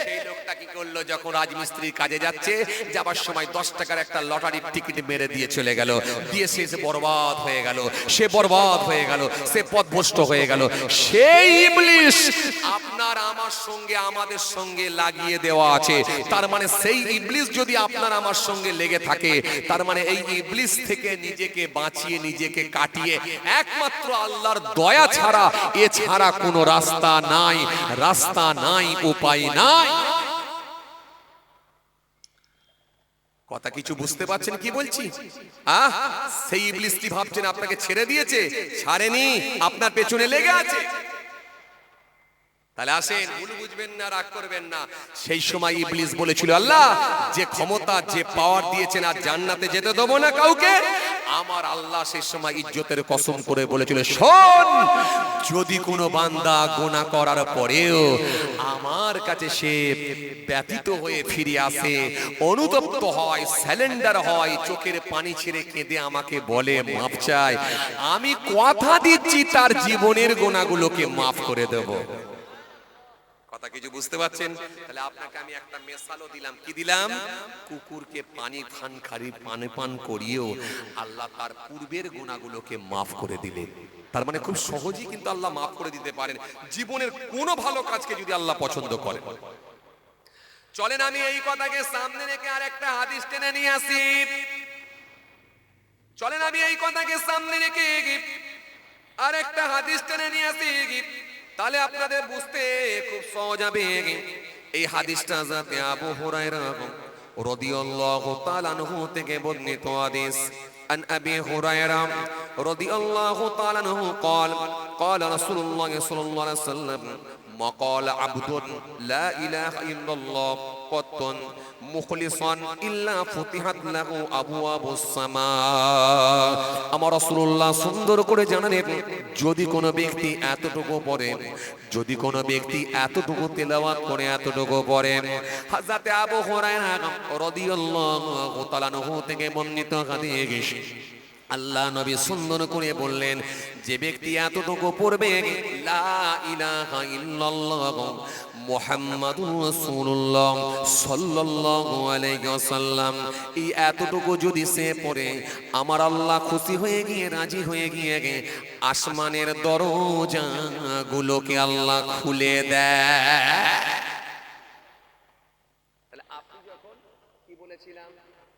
সেই লোকটা কি করলো, যখন রাজমিস্ত্রির কাজে যাচ্ছে, যাবার সময় 10 টাকার একটা লটারির টিকিট মেরে দিয়ে চলে গেল, দিয়ে সে বরবাদ হয়ে গেল, সে বরবাদ হয়ে গেল, সে পথভ্রষ্ট হয়ে গেল। সেই ইবলিস আপনার আমার সঙ্গে, আমাদের সঙ্গে লাগিয়ে দেওয়া আছে। তার মানে সেই ইবলিস যদি আপনার আমার সঙ্গে লেগে থাকে, তার মানে এই ইবলিস থেকে নিজেকে বাঁচিয়ে, নিজেকে কাটিয়ে একমাত্র আল্লাহর দয়া ছাড়া, এছাড়া কোনো রাস্তা নাই, রাস্তা নাই, উপায় নাই। কথা কিছু বুঝতে পারছেন কি বলছি? সেই ইবলিসটি ভাবছেন আপনাকে ছেড়ে দিয়েছে, ছাড়েনি, আপনার পেছনে লেগে আছে। তাহলে আসেন, ভুল বুঝবেন না, রাগ করবেন না। সেই সময় ইবলিস বলেছিল, আল্লাহ যে ক্ষমতা, যে পাওয়ার দিয়েছেন, আর জান্নাতে যেতে দেবো না কাউকে। আমার আল্লাহ সেই সময় ইজ্জতের কসম করে বলেছিল, শোন, যদি কোনো বান্দা গুনাহ করার পরেও আমার কাছে সে ব্যথিত হয়ে ফিরে আসে, অনুতপ্ত হয়, স্যালেন্ডার হয়, চোখের পানি ছেড়ে কেঁদে আমাকে বলে মাফ চাই, আমি কথা দিচ্ছি তার জীবনের গুনাহগুলোকে মাফ করে দেব। কথা কিছু বুঝতে পারছেন? তাহলে আপনাকে আমি একটা মেসালও দিলাম, কি দিলাম? কুকুরকে পানি পান করিয়েও আল্লাহ তার পূর্বের গুনাহগুলোকে মাফ করে দিলেন। তার মানে খুব সহজেই কিন্তু আল্লাহ মাফ করে দিতে পারেন জীবনের কোনো ভালো কাজকে যদি আল্লাহ পছন্দ করেন। চলেন আমি এই কথাকে সামনে রেখে আর একটা হাদিস টেনে নিয়ে আসি। চলেন আমি এই কথাকে সামনে রেখে আর একটা হাদিস টেনে নিয়ে আসি, তাহলে আপনাদের বুঝতে খুব সহজ হবে। এই হাদিসটা যাতে আবু হুরায়রা রাদিয়াল্লাহু তাআলা আনহু থেকে বর্ণিত হাদিস। عن أبي هريرة رضي الله تعالى عنه قال قال رسول الله صلى الله عليه وسلم ما قال عبد لا إله إلا الله قط مخلصا إلا فتحت له أبواب السماء। আমার রাসূলুল্লাহ সুন্দর করে জানালেন, যদি কোনো ব্যক্তি এতটুকু পড়ে, যদি কোনো ব্যক্তি এতটুকু তেলাওয়াত করে, এতটুকু পড়ে, হযরত আবু হুরায়রা রাদিয়াল্লাহু তাআলা আনহু থেকে বর্ণিত হাদিস, আল্লাহ নবী সুন্দর করে বললেন, যে ব্যক্তি এতটুকু পড়বে লা ইলাহা ইল্লাল্লাহ মুহাম্মাদুর রাসূলুল্লাহ সাল্লাল্লাহু আলাইহি ওয়াসাল্লাম, এই এতটুকু যদি সে পড়ে, আমার আল্লাহ খুশি হয়ে গিয়ে রাজি হয়ে গিয়ে আসমানের দরজাগুলোকে আল্লাহ খুলে দেয়। তাহলে আপনি যখন কি বলেছিলাম,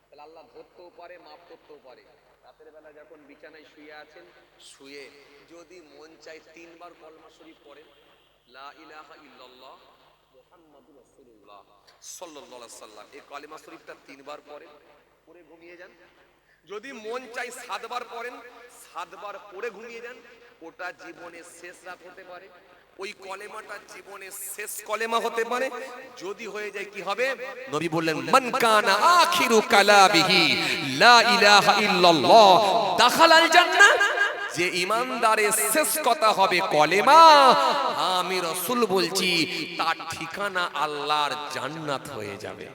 তাহলে আল্লাহ ধরতেও পারে, মাফ করতেও পারে। রাতের বেলা যখন বিছানায় শুয়ে আছেন, শুয়ে যদি মন চায় 3 বার কলমা শরীফ পড়েন, লা ইলাহা ইল্লাল্লাহ মুহাম্মাদুর রাসূলুল্লাহ সাল্লাল্লাহু আলাইহি ওয়াসাল্লাম, এই কলেমা শরীফটা 3 বার পড়েন, পড়ে ঘুমিয়ে যান। যদি মন চাই 7 বার পড়েন, 7 বার পড়ে ঘুমিয়ে যান। ওটা জীবনের শেষ রাত হতে পারে, ওই কলেমাটা জীবনের শেষ কলেমা হতে পারে। যদি হয়ে যায় কি হবে? নবী বললেন, মান কানা আখিরু কালামিহি লা ইলাহা ইল্লাল্লাহ দাখালাল জান্নাহ। যে ইমানদারের শেষ কথা হবে কলেমা, আমি রাসূল বলছি, তার ঠিকানা আল্লাহর জান্নাত হয়ে যাবে।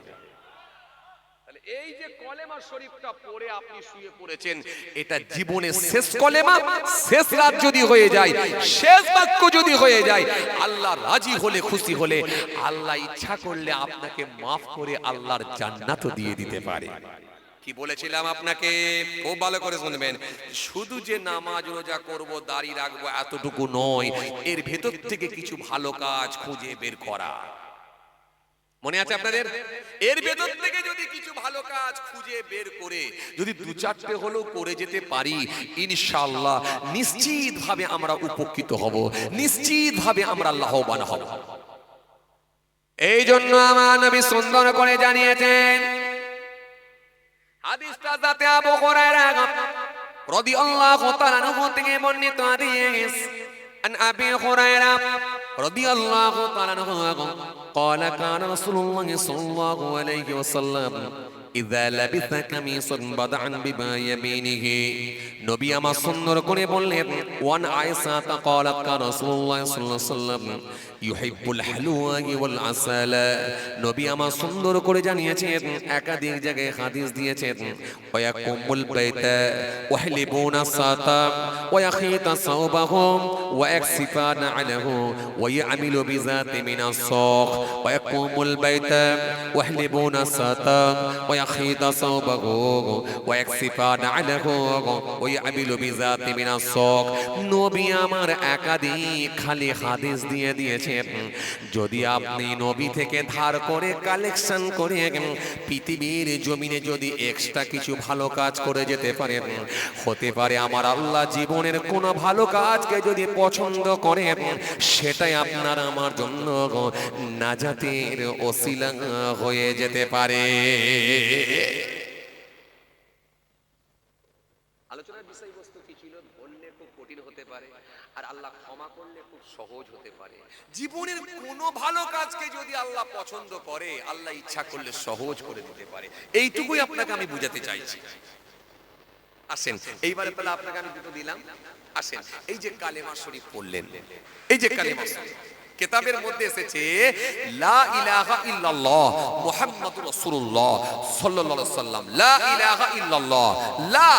তাহলে এই যে কলেমা শরীফটা পড়ে আপনি শুয়ে পড়েছেন, এটা জীবনের শেষ কলেমা। শেষ রাত যদি হয়ে যায়, শেষ বাক্য যদি হয়ে যায়, আল্লাহ রাজি হলে, খুশি হলে, আল্লাহ ইচ্ছা করলে আপনাকে মাফ করে আল্লাহর জান্নাতও দিয়ে দিতে পারে। কি বলেছিলাম আপনাকে, খুব ভালো করে শুনবেন। শুধু যে নামাজ রোজা করব, দাড়ি রাখবো, এতটুকু নয়, এর ভেতর থেকে কিছু ভালো কাজ খুঁজে বের করা। মনে আছে আপনাদের? এর ভেতর থেকে যদি কিছু ভালো কাজ খুঁজে বের করে যদি 2-4টে হলেও করে যেতে পারি, ইনশাআল্লাহ নিশ্চিত ভাবে আমরা উপকৃত হব, নিশ্চিত ভাবে আমরা লাভবান হব। এই জন্য আমার নবী সুন্দর করে জানিয়েছেন, হাদিসটা যাতে আবু হুরায়রা রাদিয়াল্লাহু তাআলা আনহু থেকে বর্ণিত হাদিস, আন আবি হুরায়রা রাদিয়াল্লাহু তাআলা আনহু قال كان رسول الله صلى الله عليه وسلم إذا لبث قميصا بدعا بما يمينه। নবী আমার সুন্দর করে বললেন, ওয়ান আয়েশা قالت كان رسول الله صلى الله عليه وسلم يحب الحلوى والعسل। নবী আমার সুন্দর করে জানিয়েছেন, একাধিক জায়গায় হাদিস দিয়েছেন, ওয়ায়াকুমুল বাইতা ওয়াহলিবুনা সাতা ওয়ায়াখিতা সাওবাহুম ওয়ায়াকসিফানা আলাহু ওয়ায়ামিলু বিযাতি মিনাস সাক ওয়ায়াকুমুল বাইতা ওয়াহলিবুনা সাতা ওয়ায়াখিতা সাওবাহু ওয়ায়াকসিফানা আলাহু ওয়ায়ামিলু বিযাতি মিনাস সাক। নবী আমার একাধিক খালি হাদিস দিয়ে দিয়েছেন। যদি আপনি নবী থেকে ধার করে কালেকশন করে পৃথিবীর জমিনে যদি এক্সট্রা কিছু ভালো কাজ করে যেতে পারেন, হতে পারে আমার আল্লাহ জীবনের কোনো ভালো কাজকে যদি পছন্দ করে, সেটাই আপনার আমার জন্য নাজাতের ওসিলা হয়ে যেতে পারে। আলোচনার বিষয়বস্তু কি ছিল? ধরলে খুব কঠিন হতে পারে, আর আল্লাহ ক্ষমা করলে খুব সহজ হতে পারে। জীবনের কোনো ভালো কাজকে যদি আল্লাহ পছন্দ করে, আল্লাহ ইচ্ছা করলে সহজ করে দিতে পারে। এইটুকুই আপনাকে আমি বুঝাতে চাইছি। আসেন এইবারে তাহলে আপনাকে আমি দুটো দিলাম। আসেন, এই যে কালেমা শরীফ পড়লেন, এই যে কালেমা শরীফ কিতাবের মধ্যে এসেছে, লা ইলাহা ইল্লাল্লাহ মুহাম্মাদুর রাসূলুল্লাহ সাল্লাল্লাহু আলাইহি ওয়াসাল্লাম। লা ইলাহা ইল্লাল্লাহ, লা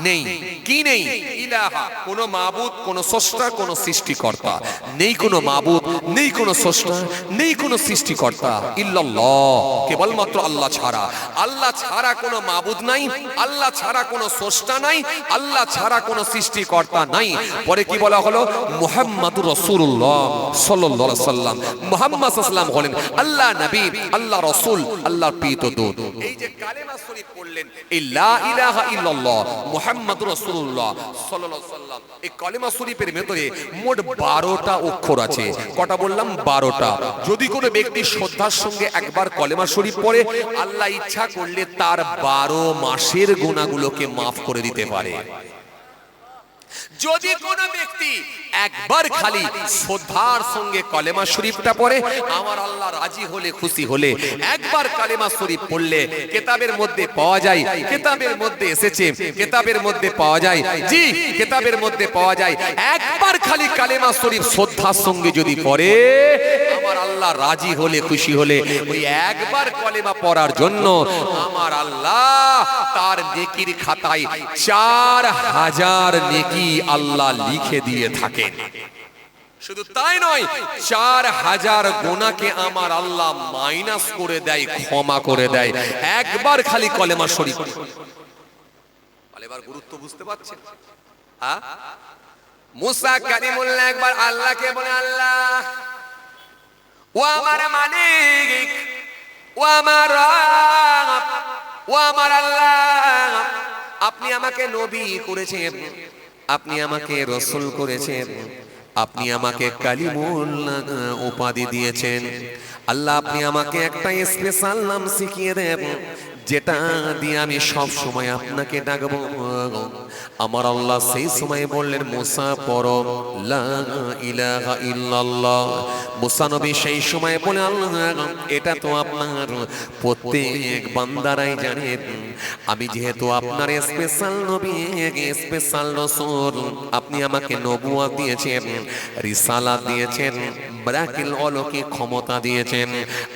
নেই, কি নেই? ইলাহা, কোন মাবুদ, কোন স্রষ্টা, কোন সৃষ্টিকর্তা নেই, কোন মাবুদ নেই, কোন স্রষ্টা নেই, কোন সৃষ্টিকর্তা। ইল্লাল্লাহ, কেবলমাত্র আল্লাহ ছাড়া। আল্লাহ ছাড়া কোন মাবুদ নাই, আল্লাহ ছাড়া কোন স্রষ্টা নাই, আল্লাহ ছাড়া কোন সৃষ্টিকর্তা নাই। পরে কি বলা হলো? মুহাম্মাদুর রাসূলুল্লাহ সাল্লাল্লাহু আলাইহি ওয়াসাল্লাম। মুহাম্মদ সাল্লাল্লাহু আলাইহি ওয়াসাল্লাম হলেন আল্লাহ নবী, আল্লাহ রাসূল, আল্লাহর প্রিয় দূত। এই যে কালেমা শরীফ পড়লেন, এই লা ইলাহা ইল্লাল্লাহ মুহাম্মাদুর রাসূলুল্লাহ সাল্লাল্লাহু আলাইহি ওয়াসাল্লাম, এই কালেমা শরীফের ভিতরে মোট 12টা অক্ষর আছে। কটা বললাম? 12টা। যদি কোনো ব্যক্তি শ্রদ্ধার সঙ্গে একবার কলেমা শরীফ পড়ে, আল্লাহ ইচ্ছা করলে তার 12 মাসের গুনাহগুলোকে মাফ করে দিতে পারে। যদি কোন ব্যক্তি একবার খালি শ্রদ্ধার সঙ্গে কলেমা শরীফটা পড়ে, আমার আল্লাহ রাজি হলে, খুশি হলে, একবার কালেমা শরীফ পড়লে কিতাবের মধ্যে পাওয়া যায়, কিতাবের মধ্যে এসেছে, কিতাবের মধ্যে পাওয়া যায়, জি কিতাবের মধ্যে পাওয়া যায়, একবার খালি কালেমা শরীফ শ্রদ্ধার সঙ্গে যদি পড়ে, আমার আল্লাহ রাজি হলে খুশি হলে ওই একবার কলেমা পড়ার জন্য আমার আল্লাহ তার নেকির খাতায় 4000 নেকি আল্লাহ লিখে দিয়ে থাকেন। শুধু তাই নয়, 4000 গুনাহকে আমার আল্লাহ মাইনাস করে দেয়, ক্ষমা করে দেয় একবার খালি কলেমা শরীফ। কলেমার গুরুত্ব বুঝতে পারছেন? হ্যাঁ, মুসা কালিমুল্লাহ একবার আল্লাহকে বলে, আল্লাহ ও আমার মালিক, ও আমার রব, ও আমার আল্লাহ, আপনি আমাকে নবী করেছেন, আপনি আমাকে রাসূল করেছেন, আপনি আমাকে কালিমুল্লাহ উপাধি দিয়েছেন। আল্লাহ আপনি আমাকে একটা স্পেশাল নাম শিখিয়ে দেন যেটা দিয়ে আমি সব সময় আপনাকে ডাকবো। আমার আল্লাহ সেই সময় বললেন, মুসা পড়ো লা ইলাহা ইল্লাল্লাহ। মুসা নবী সেই সময় বলে, আল্লাহ এটা তো আপনার প্রত্যেক বান্দারাই জানে, আমি যেহেতু আপনার স্পেশাল নবী, স্পেশাল রাসূল, আপনি আমাকে নবুয়ত দিয়েছেন, রিসালাত দিয়েছেন, ব্রাকিল অলৌকিক ক্ষমতা দিয়েছেন।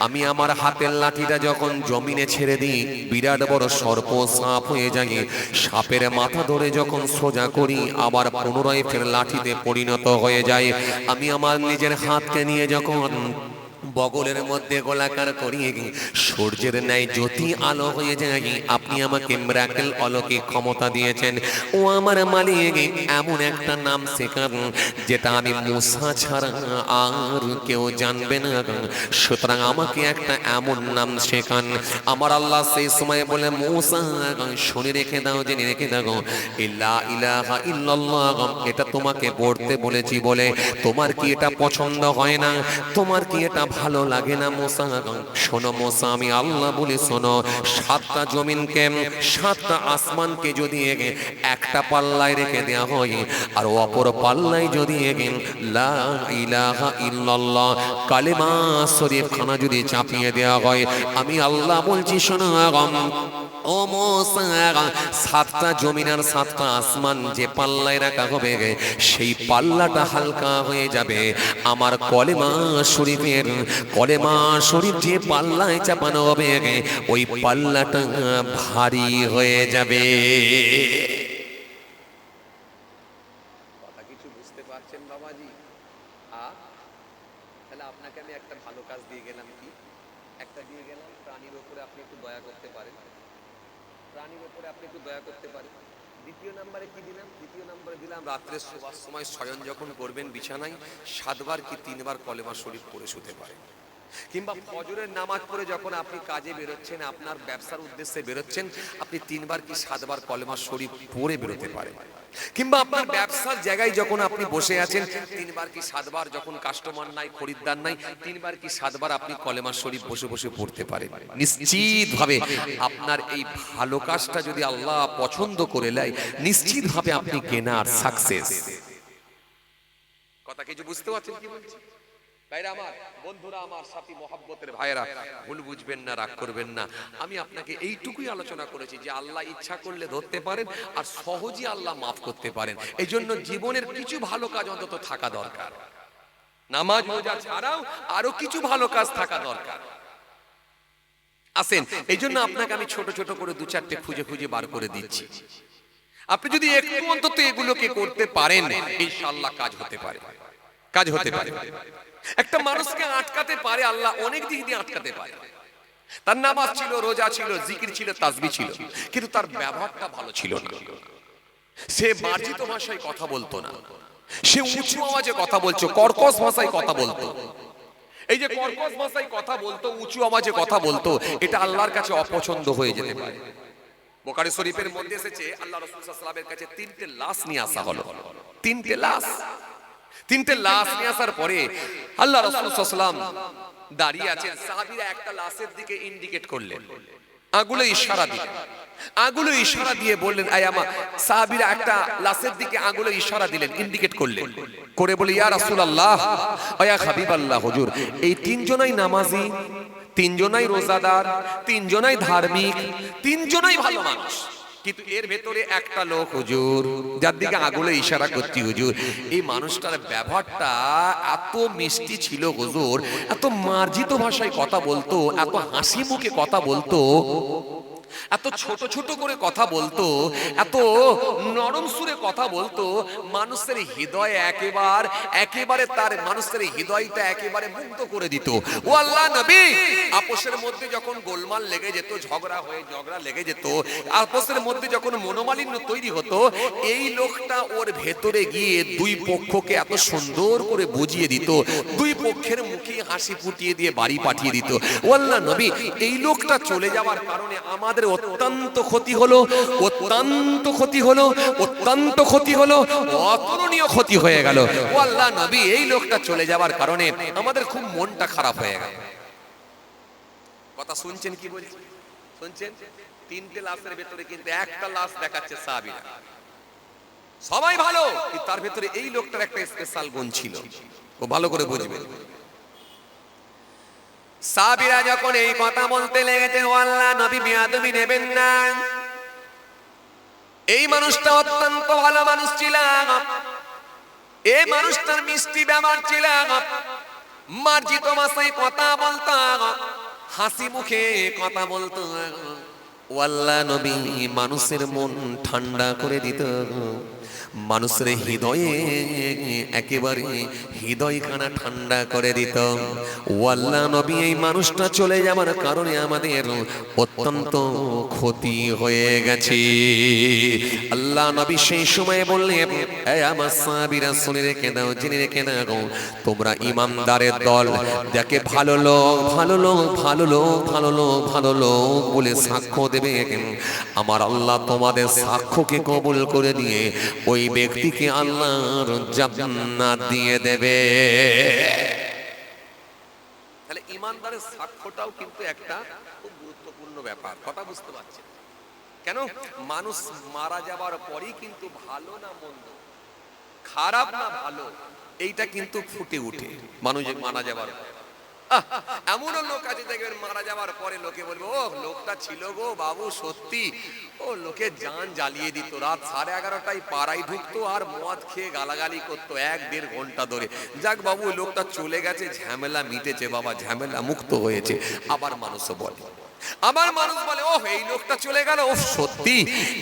আমি আমার হাতের লাঠিটা যখন জমিনে ছেড়ে দিই, বিরাট বড় সর্প সাপ হয়ে যায়। সাপের মাথা ধরে যখন সোজা করি, আবার পুনরায় ফের লাঠিতে পরিণত হয়ে যায়। আমি আমার নিজের হাতকে নিয়ে যখন বগলের মধ্যে গোলাকার করিয়ে সূর্যের ন্যায় জ্যোতি আলো হয়ে যায়, আপনি আমাকে মিরাকেল অলৌকিক ক্ষমতা দিয়েছেন। ও আমার মালিক, এমন একটা নাম শেখান যেটা আমি মুসা ছাড়া আর কেউ জানবে না, সুতরাং আমাকে একটা এমন নাম শেখান। আমার আল্লাহ সেই সময় বলে, মুসা শুনে রেখে দাও, জেনে রেখে দাও, লা ইলাহা ইল্লাল্লাহ এটা তোমাকে পড়তে বলেছি বলে তোমার কি এটা পছন্দ হয় না? তোমার কি এটা ভালো লাগে না? মুসা শোনো, মুসা আমি আল্লাহ বলি শোনো, 7টা জমিনকে 7টা আসমানকে যদি একটা পাল্লায় রেখে দেওয়া হয়, আর অপর পাল্লায় যদি লা ইলাহা ইল্লাল্লাহ কালেমা শরীফ খানা যদি চাপিয়ে দেওয়া হয়, আমি আল্লাহ বলছি শোনো ও মুসা, 7টা জমিন আর 7টা আসমান যে পাল্লায় রাখা হবে, সেই পাল্লাটা হালকা হয়ে যাবে। আমার কলেমা শরীফের, কলেমা শরীফ যে পাল্লায় চাপানো হবে, ওই পাল্লাটা ভারী হয়ে যাবে। কথা কিছু বুঝতে পারছেন বাবাজি? তাহলে আপনাকে আমি একটা ভালো কাজ দিয়ে গেলাম, কি একটা দিয়ে গেলাম, প্রাণীর উপরে আপনি একটু দয়া করতে পারেন, প্রাণীর উপরে আপনি একটু দয়া করতে পারেন। দ্বিতীয় নম্বরে কি দিলাম? দ্বিতীয় নম্বরে দিলাম রাত্রে শোবার সময় শয়ন যখন করবেন বিছানায়, 7 বার কি 3 বার কলেমা শরীফ পড়ে শুতে পারেন। কিংবা ফজরের নামাজ পড়ে যখন আপনি কাজে বেরোচ্ছেন, আপনার ব্যবসার উদ্দেশ্যে বেরোচ্ছেন, আপনি 3 বার কি 7 বার কলেমা শরীফ পড়ে বেরোতে পারেন। কিংবা আপনার ব্যবসার জায়গায় যখন আপনি বসে আছেন, 3 বার কি 7 বার, যখন কাস্টমার নাই, খরিদ্দার নাই, 3 বার কি 7 বার আপনি কলেমা শরীফ বসে বসে পড়তে পারেন। নিশ্চিতভাবে আপনার এই ভালো কাজটা যদি আল্লাহ পছন্দ করে নেয়, নিশ্চিতভাবে আপনি গেনার, সাকসেস। কথা কিছু বুঝতে পারছেন কি বলছি? ভাইরা আমার, বন্ধুরা আমার, সাথী মহব্বতের ভাইরা, ভুল বুঝবেন না, রাগ করবেন না। আমি আপনাকে এইটুকুই আলোচনা করেছি যে আল্লাহ ইচ্ছা করলে ধরতে পারেন, আর সহজেই আল্লাহ মাফ করতে পারেন। এই জন্য জীবনের কিছু ভালো কাজ অন্তত থাকা দরকার। নামাজ রোজা ছাড়াও আরো কিছু ভালো কাজ থাকা দরকার। আসেন, এই জন্য আপনাকে আমি ছোট ছোট করে 2-4টে খুঁজে খুঁজে বার করে দিচ্ছি। আপনি যদি একটু অন্তত এগুলোকে করতে পারেন, ইনশাআল্লাহ কাজ হতে পারে, কাজ হতে পারে। একটা মানুষকে আটকাতে পারে আল্লাহ, অনেক দিক দিয়ে আটকাতে পারে। তার নামাজ ছিল, রোজা ছিল, জিকির ছিল, তাসবিহ ছিল, কিন্তু তার ব্যবহারটা ভালো ছিল না। সে মার্জিত ভাষায় কথা বলতো না, সে উঁচু আওয়াজে কথা বলতো, কর্কশ ভাষায় কথা বলতো। এই যে কর্কশ ভাষায় কথা বলতো, উঁচু আওয়াজে কথা বলতো, এটা আল্লাহর কাছে অপছন্দ হয়ে যেতে পারে। বুখারী শরীফের মধ্যে এসেছে, আল্লাহ রাসূল সাল্লাল্লাহু আলাইহি ওয়াসাল্লামের কাছে 3টে লাশ নিয়ে আসা হলো। 3টে লাশ, 3টে লাশ নিয়ে আসার পরে আল্লাহ রাসূল সাল্লাল্লাহু আলাইহি ওয়াসাল্লাম দাঁড়িয়ে আছেন। সাহাবীরা একটা লাশের দিকে ইন্ডিকেট করলেন, আঙ্গুলে ইশারা দিলেন, আঙ্গুলে ইশারা দিয়ে বললেন, আয় আমার সাহাবীরা একটা লাশের দিকে আঙ্গুলে ইশারা দিলেন, ইন্ডিকেট করলেন, করে বলে, ইয়া রাসূলুল্লাহ, ইয়া হাবিবাল্লাহ, হুজুর এই 3 জনাই নামাজি, 3 জনাই রোজাদার, 3 জনাই ধার্মিক, 3 জনাই ভালো মানুষ, কিন্তু এর ভেতরে একটা লোক হুজুর, যার দিকে আঙুলে ইশারা করছি হুজুর, এই মানুষটার ব্যবহারটা এত মিষ্টি ছিল হুজুর, এত মার্জিত ভাষায় কথা বলতো, এত হাসি মুখে কথা বলতো, এত ছোট ছোট করে কথা বলতো, এত নরম সুরে কথা বলতো, মানুষের হৃদয় একেবারে তার মানুষের হৃদয়টা একেবারে মুগ্ধ করে দিত। ও আল্লাহ নবী, আপোষের মধ্যে যখন গোলমাল লেগে যেত, ঝগড়া লেগে যেত, আপোষের মধ্যে যখন মনোমালিন্য তৈরি হতো, এই লোকটা ওর ভেতরে গিয়ে দুই পক্ষকে এত সুন্দর করে বুঝিয়ে দিত, দুই পক্ষের মুখে হাসি ফুটিয়ে দিয়ে বাড়ি পাঠিয়ে দিত। ও আল্লাহ নবী, এই লোকটা চলে যাওয়ার কারণে আমাদের অত্যন্ত ক্ষতি হলো, অতুলনীয় ক্ষতি হয়ে গেল। ও আল্লাহ নবী, এই লোকটা চলে যাওয়ার কারণে আমাদের খুব মনটা খারাপ হয়ে গেল। কথা শুনছেন কি বলছি? শুনছেন? তিনটে লাশের ভেতরে কিন্তু একটা লাশ দেখাচ্ছে সাহাবীরা, সবাই ভালো, কিন্তু তার ভেতরে এই লোকটার একটা স্পেশাল গুণ ছিল, ও ভালো করে বুঝবেন। সাহাবীরা যখন এই কথা বলতে লেগেছে, ও আল্লাহ নবী বেয়াদবি নেবেন না, এই মানুষটা অত্যন্ত ভালো মানুষ ছিল, এই মানুষটার মিষ্টি ব্যবহার ছিল, মার্জিত ভাষায় কথা বলতো, হাসি মুখে কথা বলতো। ও আল্লাহ নবী মানুষের মন ঠান্ডা করে দিত, মানুষের হৃদয়ে একেবারে হৃদয়খানা ঠান্ডা করে দিত। ও আল্লাহ নবী, এই মানুষটা চলে যাওয়ার কারণে আমাদের অত্যন্ত ক্ষতি হয়ে গেছে। আল্লাহ নবী সেই সময় বললেন, এই আমার সাহাবীরা শুনে রেখে দাও, জেনে রেখে দাও, তোমরা ইমানদারের দল, যাকে ভালো লোক বলে সাক্ষ্য দেবে, আমার আল্লাহ তোমাদের সাক্ষ্যকে কবুল করে দিয়ে ওই ব্যক্তিকে আল্লাহর জান্নাত দিয়ে দেবে। তাহলে ইমানদারের সাক্ষ্যটাও কিন্তু একটা খুব গুরুত্বপূর্ণ ব্যাপার। কথা বুঝতে পারছেন? কেন? মানুষ মারা যাবার পরেই কিন্তু ভালো না মন্দ, খারাপ না ভালো, এইটা কিন্তু ফুটে উঠে মানুষ মারা যাবার পর। এমনও লোক আছে দেখবেন মারা যাওয়ার পরে লোকে বলবে, ও লোকটা ছিল গো বাবু সত্যি, ও লোকে জান জ্বালিয়ে দিত, রাত 11:30টায় পাড়ায় ঢুকতো আর মদ খেয়ে গালাগালি করতো 1-1.5 ঘন্টা ধরে। যাক বাবু, লোকটা চলে গেছে, ঝামেলা মিটেছে বাবা, ঝামেলা মুক্ত হয়েছে। আবার মানুষও বলে, ও এই লোকটা চলে গেল, ও সত্যি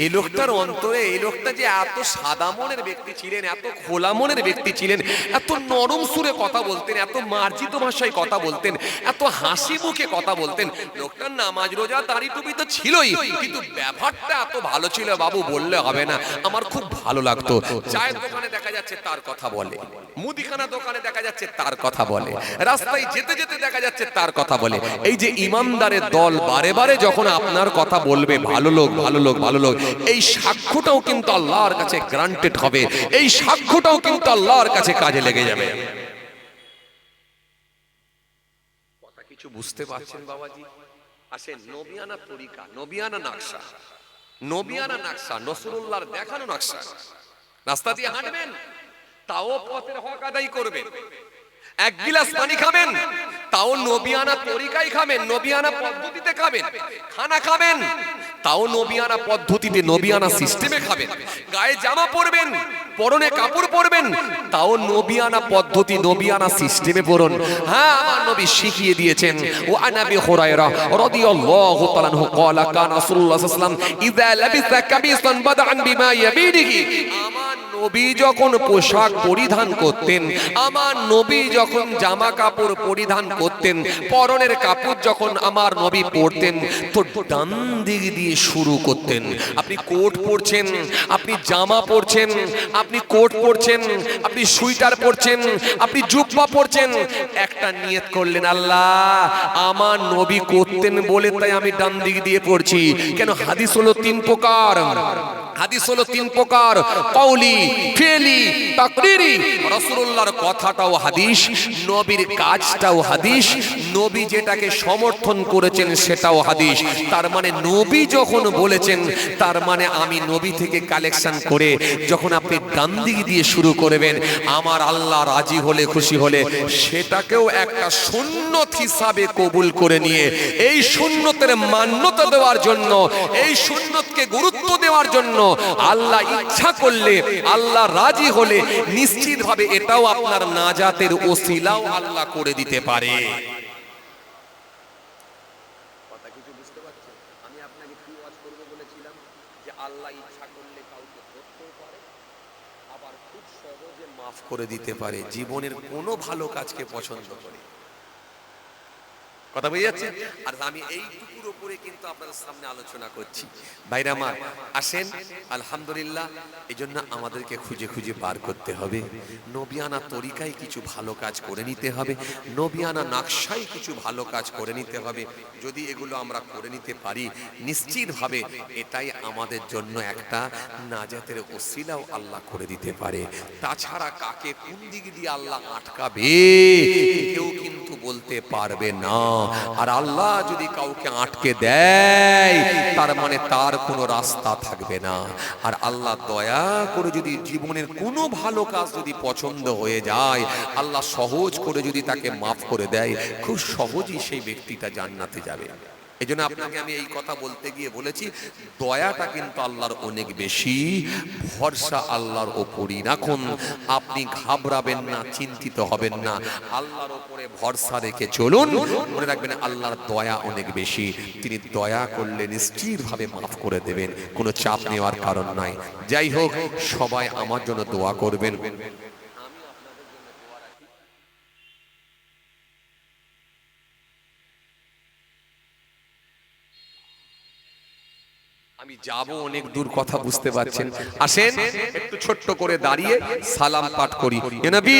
এই লোকটার অন্তরে, এই লোকটা যে এত সাদা মনের ব্যক্তি ছিলেন, এত খোলা মনের ব্যক্তি ছিলেন, এত নরম সুরে কথা বলতেন, এত মার্জিত ভাষায় কথা বলতেন, এত হাসি মুখে কথা বলতেন, লোকটার নামাজ রোজা দাড়ি টুপি তো ছিলই, কিন্তু ব্যবহারটা এত ভালো ছিল বাবু, বললে হবে না, আমার খুব ভালো লাগতো। চায়ের দোকানে দেখা যাচ্ছে তার কথা বলে, মুদিখানা দোকানে দেখা যাচ্ছে তার কথা বলে, রাস্তায় যেতে যেতে দেখা যাচ্ছে তার কথা বলে। এই যে ইমানদারের দল বারে বারে যখন আপনার কথা বলবে, ভালো লোক, এই সাক্ষ্যটাও কিন্তু আল্লাহর কাছে গ্রান্টেড হবে, এই সাক্ষ্যটাও কিন্তু আল্লাহর কাছে কাজে লেগে যাবে। কথা কিছু বুঝতে পারছেন বাবাজি? আসেন, নবিয়ানা তরিকা, নবিয়ানা নকশা, নসরুল্লাহর দেখানো নকশা, রাস্তা দিয়ে হাঁটবেন, তাও পথের হক আদায় করবেন, এক গিলাস পানি খাবেন, তাও নবিয়ানা তরিকায় খাবেন, নবিয়ানা পদ্ধতিতে খাবেন, খানা খাবেন, তাও নবিয়ানা পদ্ধতিতে, নবিয়ানা সিস্টেমে খাবেন, গায়ে জামা পরবেন, পরনে কাপড় পরবেন, তাও নবিয়ানা পদ্ধতি, নবিয়ানা সিস্টেমে পরুন। হ্যাঁ, আমার নবী শিখিয়ে দিয়েছেন। ও আনাবি হুরায়রা রাদিয়াল্লাহু তাআলা আনহু ক্বালা কানা রাসূলুল্লাহ সাল্লাল্লাহু আলাইহি ওয়াসাল্লাম ইযা লাবিসা কামিসান বাদাআন বিমা ইয়ামিনিহি, আমার নবী যখন পোশাক পরিধান করতেন, আমার নবী যখন জামা কাপড় পরিধান করতেন, পরনের কাপড় যখন আমার নবী পরতেন, তো ডান দিক দিয়ে শুরু করতেন। আপনি কোট পরছেন, আপনি জামা পরছেন, আপনি কোট পরছেন, আপনি সুইটার পরছেন, আপনি জুব্বা পরছেন, একটা নিয়ত করলেন, আল্লাহ আমার নবী করতেন বলে তাই আমি ডান দিক দিয়ে পড়ছি। কেন? হাদিস হলো 3 প্রকার, হাদিস হলো তিন প্রকার, কওলি, ফিলি, তাকরিরি। রাসূলুল্লাহর কথাটাও হাদিস, নবীর কাজটাও হাদিস, নবী যেটাকে সমর্থন করেছেন সেটাও হাদিস। তার মানে নবী যখন বলেছেন, তার মানে আমি নবী থেকে কালেকশন করে যখন আপনি গান্ধী দিয়ে শুরু করবেন, আমার আল্লাহ রাজি হলে, খুশি হলে, সেটাকেও একটা সুন্নত হিসাবে কবুল করে নিয়ে এই সুন্নতের মান্যতা দেওয়ার জন্য, এই সুন্নতকে গুরুত্ব দেওয়ার জন্য আল্লাহ ইচ্ছা করলে, আল্লাহ রাজি হলে নিশ্চিতভাবে এটাও আপনার নাজাতের ওসিলাও আল্লাহ করে দিতে পারে। কথা কিছু বুঝতে পারছেন? আমি আপনাকে কি ওয়াজ করব বলেছিলাম যে আল্লাহ ইচ্ছা করলে কাউকে ধরতেও পারে, আবার খুব সহজে মাফ করে দিতে পারে, জীবনের কোনো ভালো কাজকে পছন্দ করে। কথা বুঝে যাচ্ছে? আর আমি এইটুকুর উপরে কিন্তু আপনাদের সামনে আলোচনা করছি। ভাইরা আমার, আসেন, আলহামদুলিল্লাহ, এই জন্য আমাদেরকে খুঁজে খুঁজে বার করতে হবে, নবিয়ানা তরিকায় কিছু ভালো কাজ করে নিতে হবে, নবিয়ানা নকশায় কিছু ভালো কাজ করে নিতে হবে। যদি এগুলো আমরা করে নিতে পারি, নিশ্চিতভাবে এটাই আমাদের জন্য একটা নাজাতের ওসিলাও আল্লাহ করে দিতে পারে। তাছাড়া কাকে কোন দিক দিয়ে আল্লাহ আটকাবে কেউ কিন্তু বলতে পারবে না। আর আল্লাহ যদি কাউকে আটকে দেয়, তার মানে তার কোনো রাস্তা থাকবে না। আর আল্লাহ দয়া করে যদি জীবনের কোনো ভালো কাজ যদি পছন্দ হয়ে যায়, আল্লাহ সহজ করে যদি তাকে মাফ করে দেয়, খুব সহজেই সেই ব্যক্তিটা জান্নাতে যাবে। এই জন্য আপনাকে আমি এই কথা বলতে গিয়ে বলেছি, দয়াটা কিন্তু আল্লাহর অনেক বেশি, ভরসা আল্লাহর ওপরই রাখুন। আপনি ঘাবড়াবেন না, চিন্তিত হবেন না, আল্লাহর ওপরে ভরসা রেখে চলুন। মনে রাখবেন আল্লাহর দয়া অনেক বেশি, তিনি দয়া করলে নিশ্চিতভাবে মাফ করে দেবেন, কোনো চাপ নেওয়ার কারণ নাই। যাই হোক, সবাই আমার জন্য দোয়া করবেন। আমি যাব অনেক দূর, কথা বুঝতে পারছেন। আসেন একটু ছোট্ট করে দাঁড়িয়ে সালাম পাঠ করি। ইয়া নবী